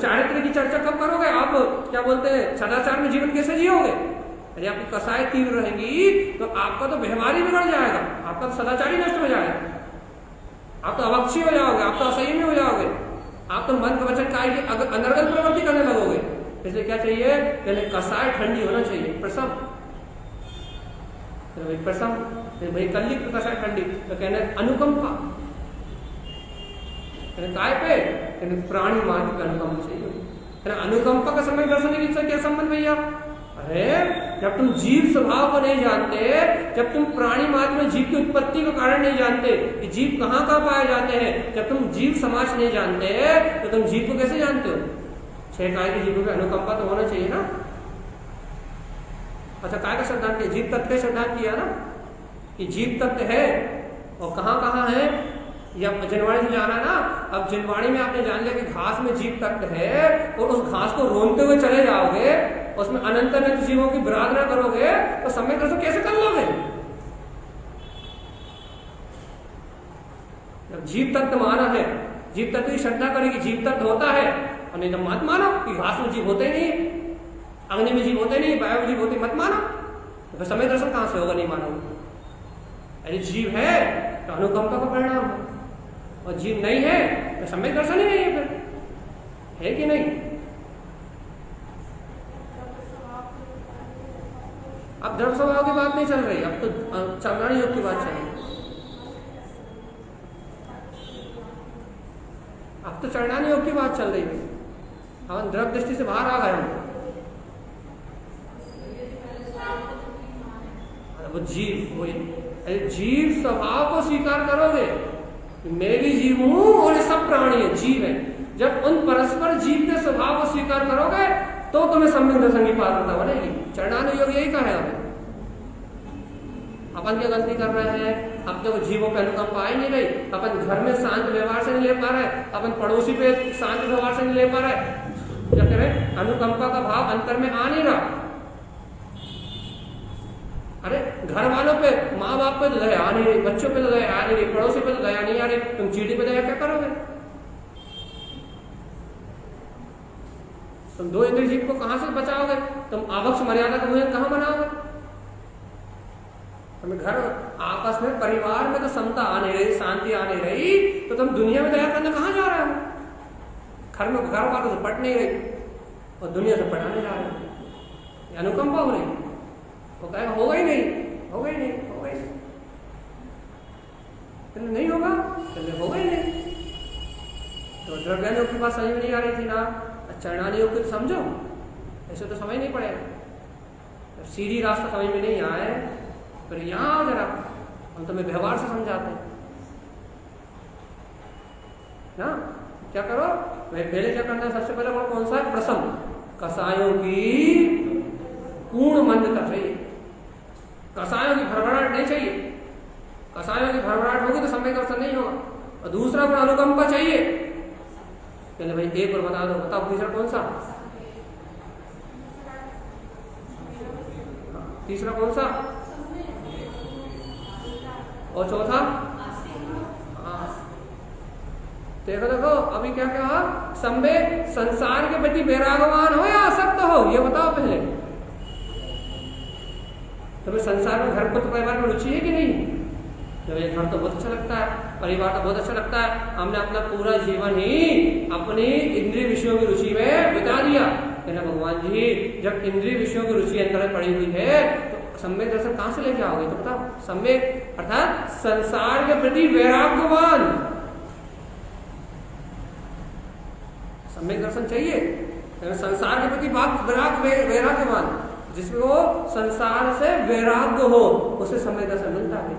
चारित्र की चर्चा कब करोगे? आप क्या बोलते हैं सदाचार में जीवन कैसे जियोगे? यदि आपकी कसाय तीव्र रहेंगी तो आपका तो व्यवहार ही बिगड़ जाएगा, आपका तो सदाचार ही नष्ट हो जाएगा, आप तो अवक्षी हो जाओगे, आप तो असंयमी हो जाओगे, आप तो मन का वचन काय की अनर्गल प्रवृत्ति करने लगोगे। इसलिए क्या चाहिए? पहले कसाय ठंडी होना चाहिए, प्रसन्न प्रसन्न भाई कल्ली कसाय ठंडी, तो कहने अनुकंपा काय पे प्राणी मार्ग का अनुकंपा चाहिए। अनुकंपा का समय दर्शन की क्या संबंध भैया? अरे जब तुम जीव स्वभाव को नहीं जानते, जब तुम प्राणी मात्र में जीव की उत्पत्ति का कारण नहीं जानते कि जीव कहाँ कहाँ पाए जाते हैं, जब तुम जीव समाज नहीं जानते तो तुम जीव को कैसे जानते हो? 6 काय के जीवों में अनुकंपा तो होना चाहिए ना। अच्छा, काय का सिद्धांत किया? जीव तत्व का सिद्धांत किया ना कि जीव तत्व है और कहाँ कहाँ है। या जिनवाणी से जाना ना, अब जिनवाणी में आपने जान लिया कि घास में जीव तत्व है और उस घास को रोनते हुए चले जाओगे, उसमें अनंत अनंत जीवों की बरादरा करोगे तो सम्यक दर्शन कैसे कर लोगे? जब जीव तत्व माना है, जीव तत्व की श्रद्धा करेगी, जीव तत्व होता है, और नहीं तो मत मानो कि घास में जीव होते नहीं, अग्नि में जीव होते नहीं, वायु में जीव होते, मत मानो। तो फिर सम्यक दर्शन कहां से होगा? नहीं मानोगे। यदि जीव है तो अनुकंपा का परिणाम है, और जीव नहीं है तो सम्यक दर्शन ही नहीं है। फिर है कि नहीं? अब द्रव्य स्वभाव की बात नहीं चल रही, अब तो चरणानी योग की बात चल रही। अब तो चरणानी योग की बात चल रही है। हम द्रव्य दृष्टि से बाहर आ गए हम। वो जीव स्वभाव को स्वीकार करोगे, मैं भी जीव हूं और ये सब प्राणी है, जीव है। जब उन परस्पर जीव के स्वभाव को स्वीकार करोगे तो तुम्हें सम्यक दर्शन की पात्रता बनेगी। चरणानी योग यही कहा है। अपन क्या गलती कर रहे हैं? अपने को जीवों पे अनुकंपा आ ही नहीं रही। अपन घर में शांत व्यवहार से नहीं ले पा रहे, अपन पड़ोसी पे शांत व्यवहार से नहीं ले पा रहे। क्या कह रहे? अनुकंपा का भाव अंतर में आ नहीं रहा। अरे घर वालों पे, माँ बाप पे तो दया आ नहीं रही, बच्चों पे तो दया आ नहीं रही, पड़ोसी पे तो दया नहीं आ रही, तुम चीटी पे दया क्या करोगे? तुम 2 इंद्रिय जीव को कहां से बचाओगे? तुम आवक्ष मर्यादा का मुझे कहां बनाओगे? तुम्हें घर आपस में परिवार में तो समता आ नहीं रही, शांति आ नहीं रही, तो तुम दुनिया में दया करने कहां जा रहे हो? घर में घर वालों से पट नहीं रही और दुनिया से पटाने जा रहे हो। अनुकंपा हो रही, वो कहेगा होगा ही नहीं, होगा ही नहीं, होगा ही नहीं होगा, होगा ही नहीं। तो द्रव्यान योग की बात समझ में नहीं आ रही थी ना, चरणानी योग को समझो, ऐसे तो समझ नहीं पड़ेगा। सीधी रास्ता समझ में नहीं आए फिर यहाँ जरा हम तुम्हें व्यवहार से समझाते हैं ना। क्या करो? पहले क्या करना है? सबसे पहले कौन सा है? प्रसम कसायों की पूर्ण मंदता चाहिए, कसायों की भरभराहट नहीं चाहिए। कसायों की भरभराहट होगी तो सम्यक दर्शन नहीं होगा। और दूसरा पर अनुकंपा चाहिए। पहले भाई एक और बता दो, बताओ तीसरा कौन सा? तीसरा कौन सा? और चौथा? देखो देखो अभी क्या कहा? संवेग, संसार के प्रति वैरागवान हो या आसक्त हो, ये बताओ पहले। तुम्हें संसार में, घर को तो परिवार में रुचि है कि नहीं? जब ये घर तो बहुत अच्छा लगता है, परिवार तो बहुत अच्छा लगता है। हमने अपना पूरा जीवन ही अपनी इंद्रिय विषयों की रुचि में बिता दिया। कहना भगवान जी, जब इंद्रिय विषयों की रुचि अंदर पड़ी हुई है तो सम्यक दर्शन कहां से लेके आओगे? तो बताओ। सम्यक अर्थात संसार के प्रति वैराग्यवान, सम्यक दर्शन चाहिए। संसार के प्रति वैराग्यवान, जिसमें वो संसार से वैराग्य हो, उसे सम्यक दर्शन मिलता है।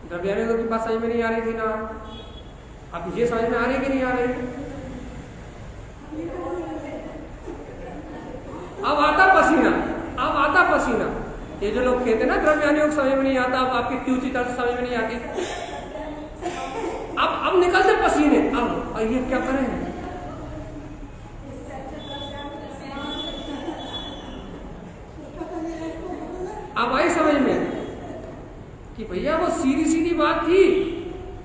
द्रव्यान योग की बात समझ में नहीं आ रही थी ना? अब ये समझ में आ रही कि नहीं आ रही? अब आता पसीना, अब आता पसीना। ये जो लोग कहते हैं ना द्रव्यान योग समझ में नहीं आता, अब आपकी क्यों तरह समझ में नहीं आती। अब निकलते पसीने। अब ये क्या करें? अब आई समझ में कि भैया वो सीधी सीधी बात थी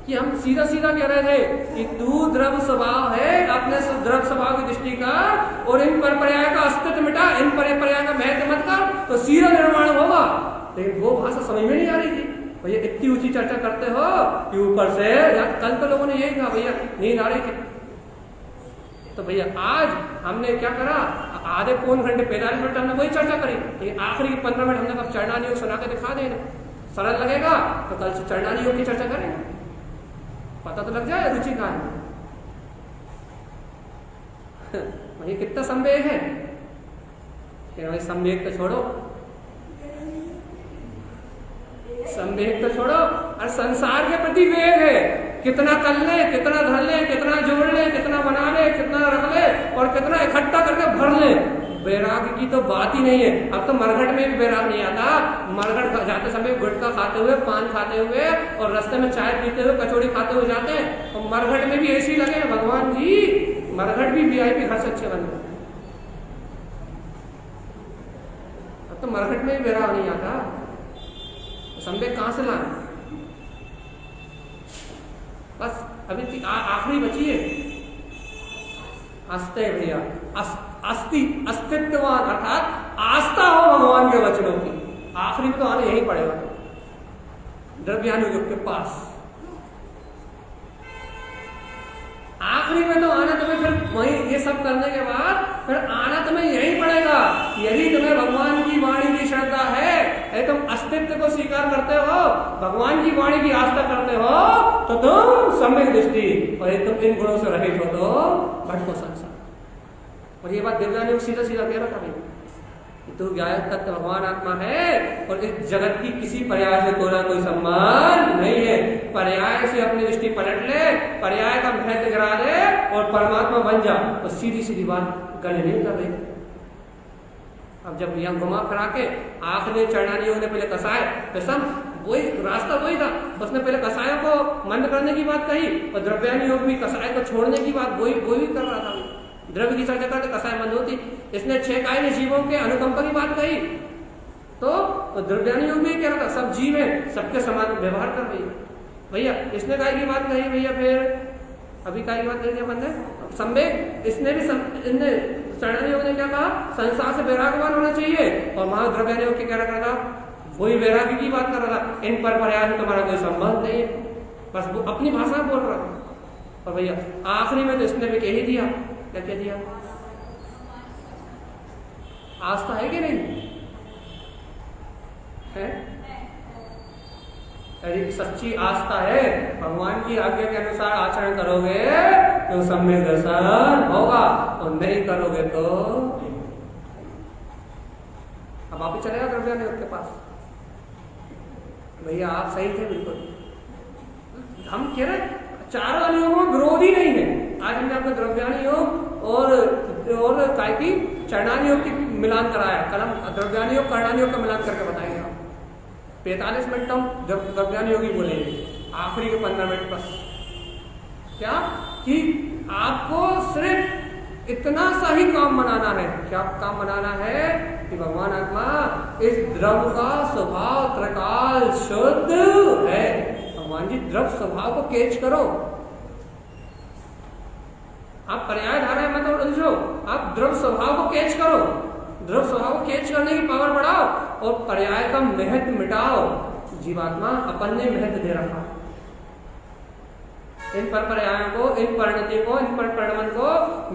कि हम सीधा सीधा कह रहे थे कि तू द्रव्य स्वभाव है, अपने द्रव्य स्वभाव की दृष्टि का, और इन परपर्याय का अस्तित्व मिटा, इन परपर्याय का महत्व मत कर, तो सीधा निर्माण होगा। लेकिन वो भाषा समझ में नहीं आ रही थी। भैया इतनी ऊंची चर्चा करते हो कि ऊपर से, कल तो लोगों ने यही कहा भैया नींद आ रही थी। तो भैया आज हमने क्या करा? आधे पौन घंटे 45 मिनट हमने वही चर्चा करी, लेकिन आखिरी 15 मिनट हमने कहा चरणानी योग सुना के दिखा देना, सरल लगेगा तो कल से चरणानी योग की चर्चा करेंगे, पता तो लग जाए रुचि का है। वही कितना संवेग है। कि भाई संवेग तो छोड़ो, संवेग तो छोड़ो और संसार के प्रति वेग है। कितना कर ले, कितना धर ले, कितना जोड़ ले, कितना बना ले, कितना रख ले और कितना इकट्ठा करके भर ले, वैराग्य की तो बात ही नहीं है। अब तो मरघट में भी वैराग नहीं आता। मरघट जाते समय गुटखा खाते हुए, पान खाते हुए और रास्ते में चाय पीते हुए, कचौड़ी खाते हुए जाते हैं और मरघट में भी ऐसे ही लगे भगवान जी। मरघट भी वीआईपी घर से अच्छे बन गए। अब तो मरघट में भी वैराग नहीं आता, संवेग कहां से लाए? बस अभी आखिरी बची है अस्ते भैया, अस्तित्ववान अर्थात आस्था हो भगवान के वचनों की। आखिरी में तो आने यही पड़ेगा द्रव्यानुयोग के पास। आखिरी में तो आना तुम्हें फिर वही, ये सब करने के बाद फिर आना तुम्हें यही पड़ेगा। यदि तुम्हें भगवान की वाणी की श्रद्धा है, तुम अस्तित्व को स्वीकार करते हो, भगवान की वाणी की आस्था करते हो, तो तुम सम्यक दृष्टि, और तुम इन गुणों से रहित हो तो भटको संसार। और ये बात दिव्यानुयोग सीधा सीधा कह रहा था, तो ज्ञान तत्व भगवान आत्मा है और इस जगत की किसी पर्याय से कोई कोई संबंध नहीं है। पर्याय से अपनी दृष्टि पलट ले, पर्याय का महत्व गिरा दे और परमात्मा बन जा, तो सीधी सीधी बात गले नहीं कर रही। अब जब यह घुमा फिरा के आखिरी चरणानियों ने पहले कसाय, तो सब वही रास्ता वही था। उसने पहले कसायों को मंद करने की बात कही और द्रव्यानुयोग भी कसाय को छोड़ने की बात वही कर रहा था। द्रव्य की चर्चा करते कसाय बंद होती। इसने 6 कायिक जीवों के अनुकंपा की बात कही, तो द्रव्यानुयोग भी कह रहा था सब जीव है, सबके समान व्यवहार कर रही भैया। इसने काय की बात कही भैया, फिर अभी काय की बात कही अपन ने संवेग। इसने भी चरणानियोग ने क्या कहा, संसार से वैराग्यवान होना चाहिए, और वहां द्रव्यानुयोग के क्या रहा था, वही वैराग्य की बात कर रहा था। इन पर पर्याय से तुम्हारा कोई संबंध नहीं है, बस वो अपनी भाषा बोल रहा था। और भैया आखिरी में तो इसने भी कह ही दिया, क्या कह दिया, आस्था है कि नहीं है? यदि सच्ची आस्था है, भगवान की आज्ञा के अनुसार आचरण करोगे तो सम्यक दर्शन होगा, और नहीं करोगे तो अब आप ही चलेगा द्रव्यानुयोग के पास। भैया आप सही थे बिल्कुल। हम कह रहे चारों अनुयोगों में विरोध ही नहीं है। आज हमने आपको द्रव्यानुयोग और काय की चरणानियोग की मिलान कराया, कलम द्रव्यानुयोग कर्णानुयोग का मिलान करके बताएंगे। 45 मिनट हम द्रव्यानुयोगी बोलेंगे, आखिरी के 15 मिनट बस क्या कि आपको सिर्फ इतना सा ही काम बनाना है। क्या काम बनाना है कि भगवान आत्मा इस द्रव का स्वभाव त्रिकाल शुद्ध है। भगवान जी द्रव स्वभाव को कैच करो। आप पर्याय धारा मत उलझो, आप द्रव स्वभाव को कैच करो। द्रव स्वभाव को कैच करने की पावर बढ़ाओ और पर्याय का महत्व मिटाओ। जीवात्मा अपन ने महत्व दे रखा, इन पर पर्यायों को, इन परिणति को, इन पर परिणमन को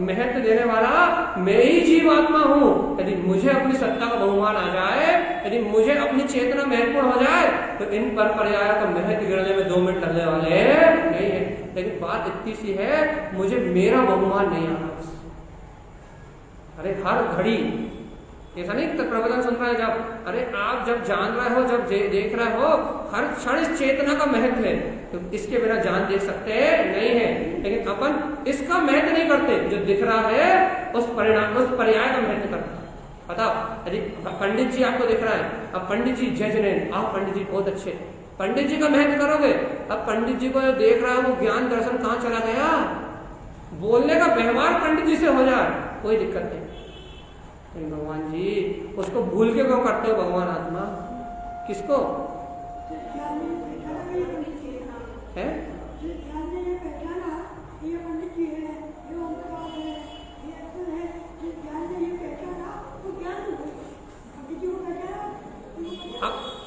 महत्व देने वाला मैं ही जीवात्मा हूं। यदि मुझे अपनी सत्ता का बहुमान आ जाए, यदि मुझे अपनी चेतना महत्वपूर्ण हो जाए, तो इन पर पर्यायों का महत्व गिरने में 2 मिनट लगने वाले नहीं है। लेकिन बात इतनी सी है, मुझे मेरा बहुमान नहीं आ रहा। अरे हर घड़ी ऐसा नहीं प्रवचन सुन रहे हैं, जब अरे आप जब जान रहे हो, जब देख रहे हो, हर क्षण इस चेतना का महत्व है। तो इसके बिना जान देख सकते नहीं है, लेकिन अपन इसका महत्व नहीं करते। जो दिख रहा है उस परिणाम, उस पर्याय का महत्व करते। पता यदि पंडित जी आपको दिख रहा है, अब पंडित जी जज ने, आप पंडित जी बहुत अच्छे, पंडित जी का महत्व करोगे। अब पंडित जी को जो देख रहा है वो ज्ञान दर्शन कहाँ चला गया, बोलने का व्यवहार पंडित जी से हो जाए कोई दिक्कत नहीं। भगवान जी उसको भूल के क्यों करते हो भगवान आत्मा? किसको है?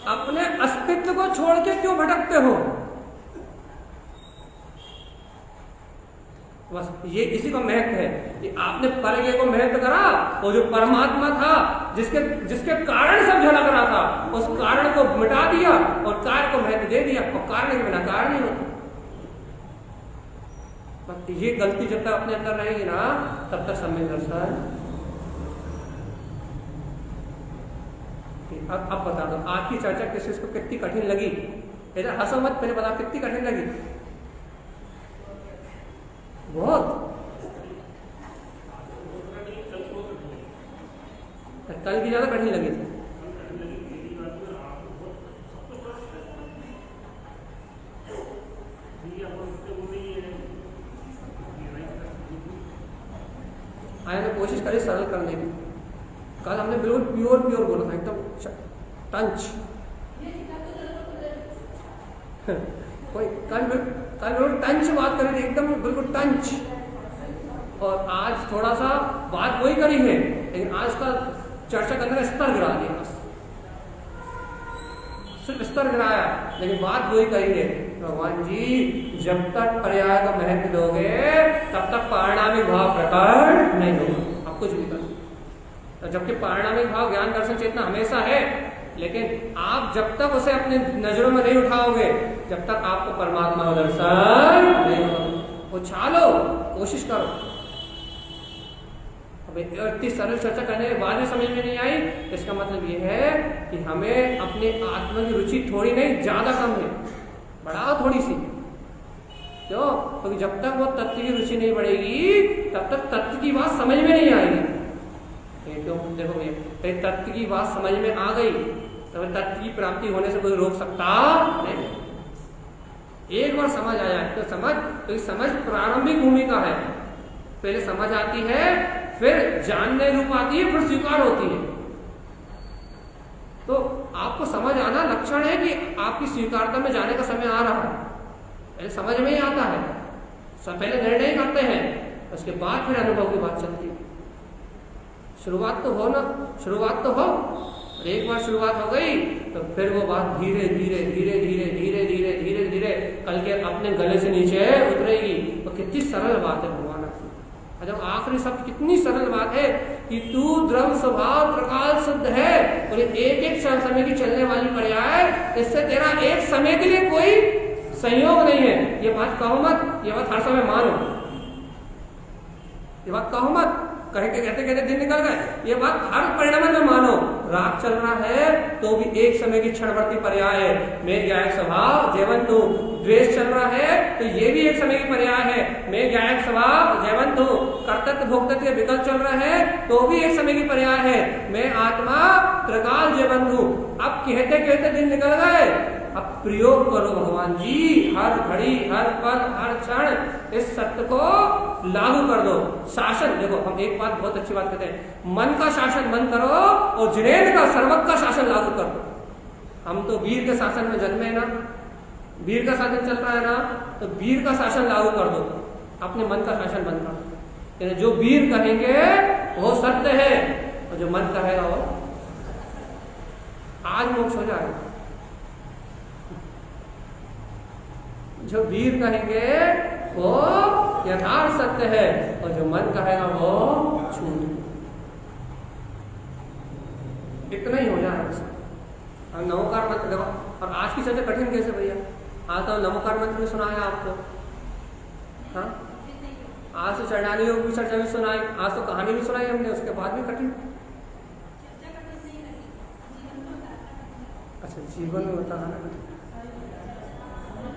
अपने अस्तित्व को छोड़ के क्यों भटकते हो? बस ये इसी का महत्व है कि आपने परगे को महत्व करा, और जो परमात्मा था जिसके कारण सब झलक रहा था, उस कारण को मिटा दिया और कार्य को महत्व दे दिया, और कारण के बिना कार्य नहीं होता। बस ये गलती जब तक अपने अंदर रहेगी ना, तब तक सम्यक दर्शन अब बता दो आपकी चर्चा किसी को कितनी कठिन लगी? इधर हंसो मत, पहले बता कितनी कठिन लगी? बहुत। कल की ज्यादा कठिन लगी थी। मैंने कोशिश करी सरल करने की। कल हमने बिल्कुल प्योर बोला था, एकदम टंच। कोई कल बिल्कुल टंच बात करी थी, एकदम बिल्कुल टंच। और आज थोड़ा सा बात वही करी है, लेकिन आज का चर्चा के अंदर स्तर गिरा दिया, सिर्फ स्तर गिराया, लेकिन बात वही कही है। भगवान जी जब तक पर्याय का महत्व दोगे तब तक पारिणामिक भाव प्रकट नहीं होगा। आप कुछ भी करो, जबकि पारिणामिक भाव ज्ञान दर्शन चेतना हमेशा है, लेकिन आप जब तक उसे अपने नजरों में नहीं उठाओगे जब तक आपको परमात्मा का दर्शन नहीं होगा। उछालो, कोशिश करो। अब इतनी सरल चर्चा करने के बाद भी समझ में नहीं आई, इसका मतलब ये है कि हमें अपने आत्मा की रुचि थोड़ी नहीं ज्यादा कम है, बढ़ाओ थोड़ी सी। क्यों? क्योंकि जब तक वो तत्व की रुचि नहीं बढ़ेगी तब तक तत्व की बात समझ में नहीं आएगी। क्यों? देखो भैया, तत्व की बात समझ में आ गई तो तत्व की प्राप्ति होने से कोई रोक सकता नहीं। एक बार समझ आया तो समझ प्रारंभिक भूमिका है। पहले समझ आती है, फिर जानने रूप आती है, फिर स्वीकार होती है। तो आपको समझ आना लक्षण है कि आपकी स्वीकारता में जाने का समय आ रहा है। पहले समझ में ही आता है, सब पहले निर्णय करते हैं, उसके बाद फिर अनुभव की बात चलती है। शुरुआत तो हो ना, शुरुआत तो हो, और एक बार शुरुआत हो गई तो फिर वो बात धीरे धीरे धीरे धीरे धीरे धीरे धीरे धीरे कल के अपने गले से नीचे उतरेगी। तो कितनी सरल बात है भगवान की। जब आखिरी शब्द कितनी सरल बात है कि तू द्रव स्वभाव प्रकाल शुद्ध है, और एक एक क्षण समय की चलने वाली पर्याय, इससे तेरा एक समय के लिए कोई संयोग नहीं है। ये बात कहो मत, ये बात हर समय मानो, ये बात कहो मत, कहते कहते दिन निकल गए, ये बात हर परिणाम में मानो। राग चल रहा है तो भी एक समय की क्षणवर्ती पर्याय है, मैं ज्ञायक स्वभाव जयवंत हूँ। द्वेष चल रहा है तो ये भी एक समय की पर्याय है, मैं ज्ञायक स्वभाव जयवंत हूँ। कर्तव्य भोक्तव्य के विकल्प चल रहा है तो भी एक समय की पर्याय है, मैं आत्मा त्रिकाल जयवंत हूँ। अब कहते कहते दिन निकल गए, अब प्रयोग करो भगवान जी, हर घड़ी हर पल हर क्षण इस सत्य को लागू कर दो। शासन, देखो हम एक बात बहुत अच्छी बात कहते हैं, मन का शासन मन करो और जिनेन्द्र का सर्वज्ञ का शासन लागू कर दो। हम तो वीर के शासन में जन्मे ना, वीर का शासन चल रहा है ना, तो वीर का शासन लागू कर दो, अपने मन का शासन बंद कर दो। जो वीर कहेंगे वो सत्य है, और जो मन कहेगा वो आज मोक्ष हो जाएगा। जो वीर कहेंगे वो यथार्थ सत्य है, और जो मन कहेगा वो झूठ। इतना ही हो जाएगा। नमोकार मंत्र देखो, और आज की चर्चा कठिन कैसे भैया? आज तो नमोकार मंत्र भी सुनाया आपको, हाँ आज तो चरणानी योग की चर्चा भी सुनाई, आज तो कहानी भी सुनाई हमने, उसके बाद भी कठिन। अच्छा, जीवन में होता है ना,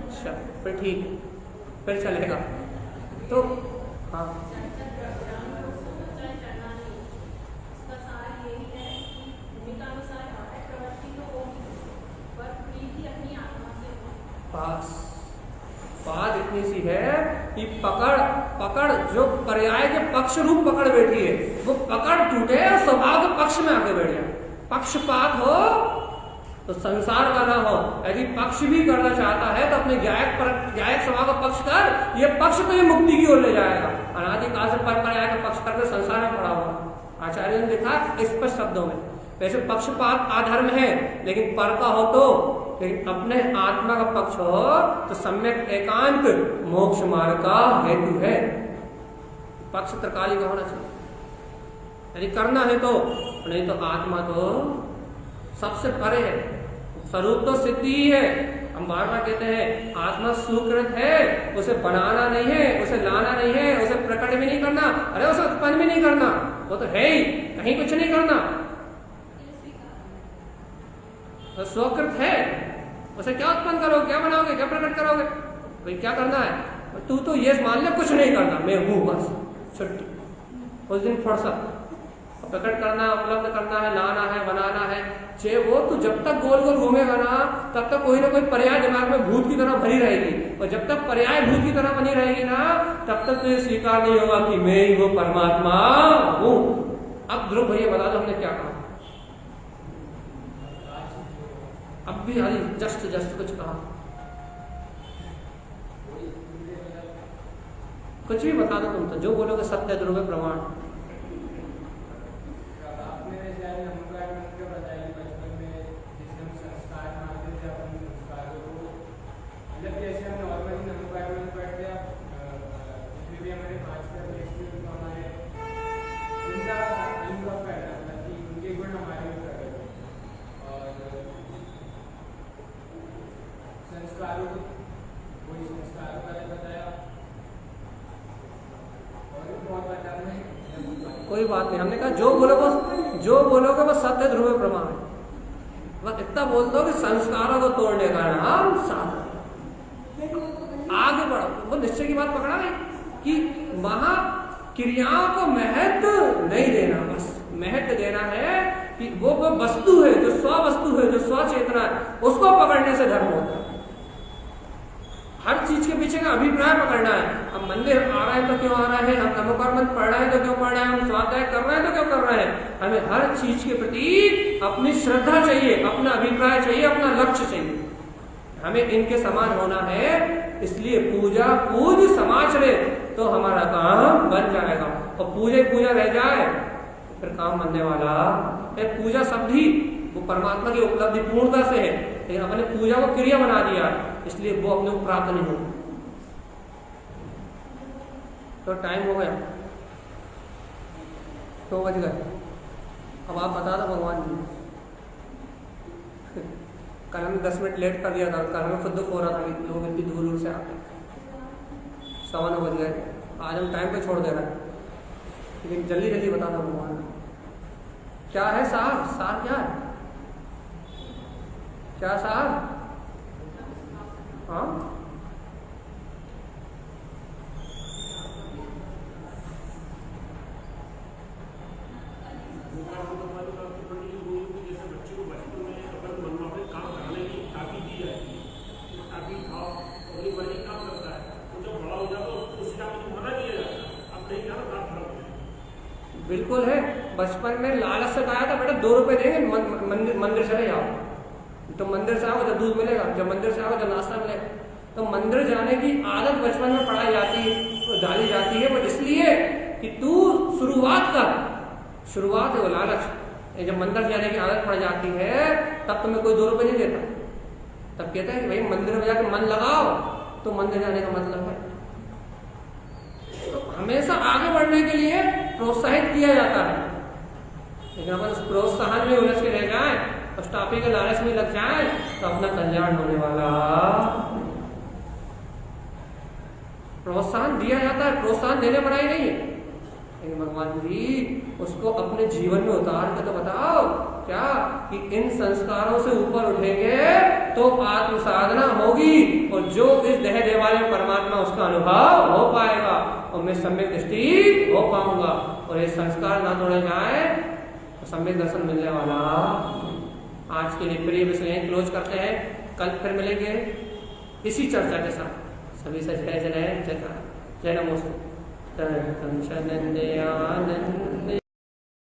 अच्छा फिर ठीक, फिर चलेगा। तो हाँ बात इतनी सी है कि पकड़ जो पर्याय के पक्ष रूप पकड़ बैठी है, वो पकड़ टूटे और स्वभाव के पक्ष में आके बैठ जाए। पक्षपात हो तो संसार का ना हो। यदि पक्ष भी करना चाहता है तो अपने ज्ञायक स्वभाव का पक्ष कर, ये पक्ष तो ये मुक्ति की ओर ले जाएगा। अनादिकाल से पर पर्याय का पक्ष करके संसार में पड़ा हुआ। आचार्य ने लिखा स्पष्ट शब्दों में, वैसे पक्षपात अधर्म है, लेकिन पर का हो तो, लेकिन अपने आत्मा का पक्ष हो तो सम्यक एकांत मोक्ष मार्ग का हेतु है। पक्ष त्रिकाली का होना चाहिए यदि करना है तो, नहीं तो आत्मा तो सबसे परे है, स्वरूप तो सिद्धि ही है। हम बार बार कहते हैं आत्मा स्वीकृत है, उसे बनाना नहीं है, उसे लाना नहीं है, उसे प्रकट भी नहीं करना, अरे उसे उत्पन्न भी नहीं करना, वो तो है ही, कहीं कुछ नहीं करना। तो स्वकृत है, उसे क्या उत्पन्न करोगे, क्या बनाओगे, क्या प्रकट करोगे? भाई क्या करना है, तू तो ये मान ले कुछ नहीं करना, मैं हूँ बस, छुट्टी। उस दिन फुर्सत, प्रकट करना, उपलब्ध करना है, लाना है, बनाना है, चाहे वो तू जब तक गोल गोल घूमेगा ना तब तक कोई ना कोई पर्याय दिमाग में भूत की तरह भरी रहेगी, और जब तक पर्याय भूत की तरह बनी रहेगी ना तब तक तो ये स्वीकार नहीं होगा कि मैं ही वो परमात्मा हूँ। अब ध्रुव भैया बता दो हमने क्या कहा, अब भी हाली जस्ट कुछ कहा, कुछ भी बता दो तुम, तो जो बोलोगे सत्य ध्रुव प्रमाण। कोई बात नहीं, हमने कहा जो बोलोगे वो सत्य ध्रुव प्रमाण है। बस इतना बोल दो कि संस्कारों को तोड़ने का नाम साधना। आगे बढ़ो, वो निश्चय की बात पकड़ा है कि वहां क्रियाओं को महत्व नहीं देना, बस महत्व देना है कि वो वस्तु है, जो स्व वस्तु है, जो स्व चेतना है, उसको पकड़ने से धर्म होता है। हर चीज के पीछे का अभिप्राय पकड़ना है। अब मंदिर आ रहा है तो क्यों आ रहा है, हम नमोकार मंत्र पढ़ रहे हैं तो क्यों पढ़ रहे हैं, हम स्वाध्याय कर रहे हैं तो क्यों कर रहे हैं। हमें हर चीज के प्रति अपनी श्रद्धा चाहिए, अपना अभिप्राय चाहिए, अपना लक्ष्य चाहिए। हमें इनके समान होना है, इसलिए पूजा पूज समाचरे तो हमारा काम बन जाएगा। और पूजा रह जाए फिर काम बनने वाला है। पूजा शब्द ही वो परमात्मा की उपलब्धि पूर्णता से है, लेकिन अपने पूजा को क्रिया बना दिया, इसलिए वो अपने को प्राप्त नहीं हो। तो टाइम हो गया, 2 बज गए। अब आप बता दो भगवान जी, कल हमने 10 मिनट लेट कर दिया था, कल हमें खुद दुख हो रहा था कि लोग इतनी दूर दूर से आते। 9:15 बज गए, आज हम टाइम पे छोड़ दे रहे हैं, लेकिन जल्दी जल्दी बता दो भगवान क्या है सार क्या है, क्या सार? हाँ बिल्कुल है। बचपन में लालच से कहा था बेटा 2 रुपए देंगे मंदिर चले जाओ, तो मंदिर से आओ जब दूध मिलेगा, जब मंदिर से आओ जब नाश्ता मिलेगा। तो मंदिर जाने की आदत बचपन में पढ़ाई जाती है, डाली जाती है, बट इसलिए कि तू शुरुआत है वो लालच। जब मंदिर जाने की आदत पड़ जाती है तब तुम्हें कोई 2 रुपए नहीं देता, तब कहता है कि भाई मंदिर में जाकर मन लगाओ, तो मंदिर जाने का मतलब है। तो हमेशा आगे बढ़ने के लिए प्रोत्साहित किया जाता है, लेकिन अपन उस प्रोत्साहन में उलझ के रह जाए, उस टॉपिक के लालच में लग जाए तो अपना कल्याण होने वाला। प्रोत्साहन दिया जाता है, प्रोत्साहन देने बढ़ाई नहीं है, लेकिन भगवान जी उसको अपने जीवन में उतार के तो बताओ क्या कि इन संस्कारों से ऊपर उठेंगे तो आत्म साधना होगी, और जो इस देह देवालय में परमात्मा उसका अनुभव हो पाएगा, और मैं सम्यक दृष्टि हो पाऊंगा, और ये संस्कार ना तोड़े जाए तो सम्यक दर्शन मिलने वाला। आज के लिए प्रिय विषय क्लोज करते हैं, कल फिर मिलेंगे इसी चर्चा के साथ। सभी से जय नमोस्तु।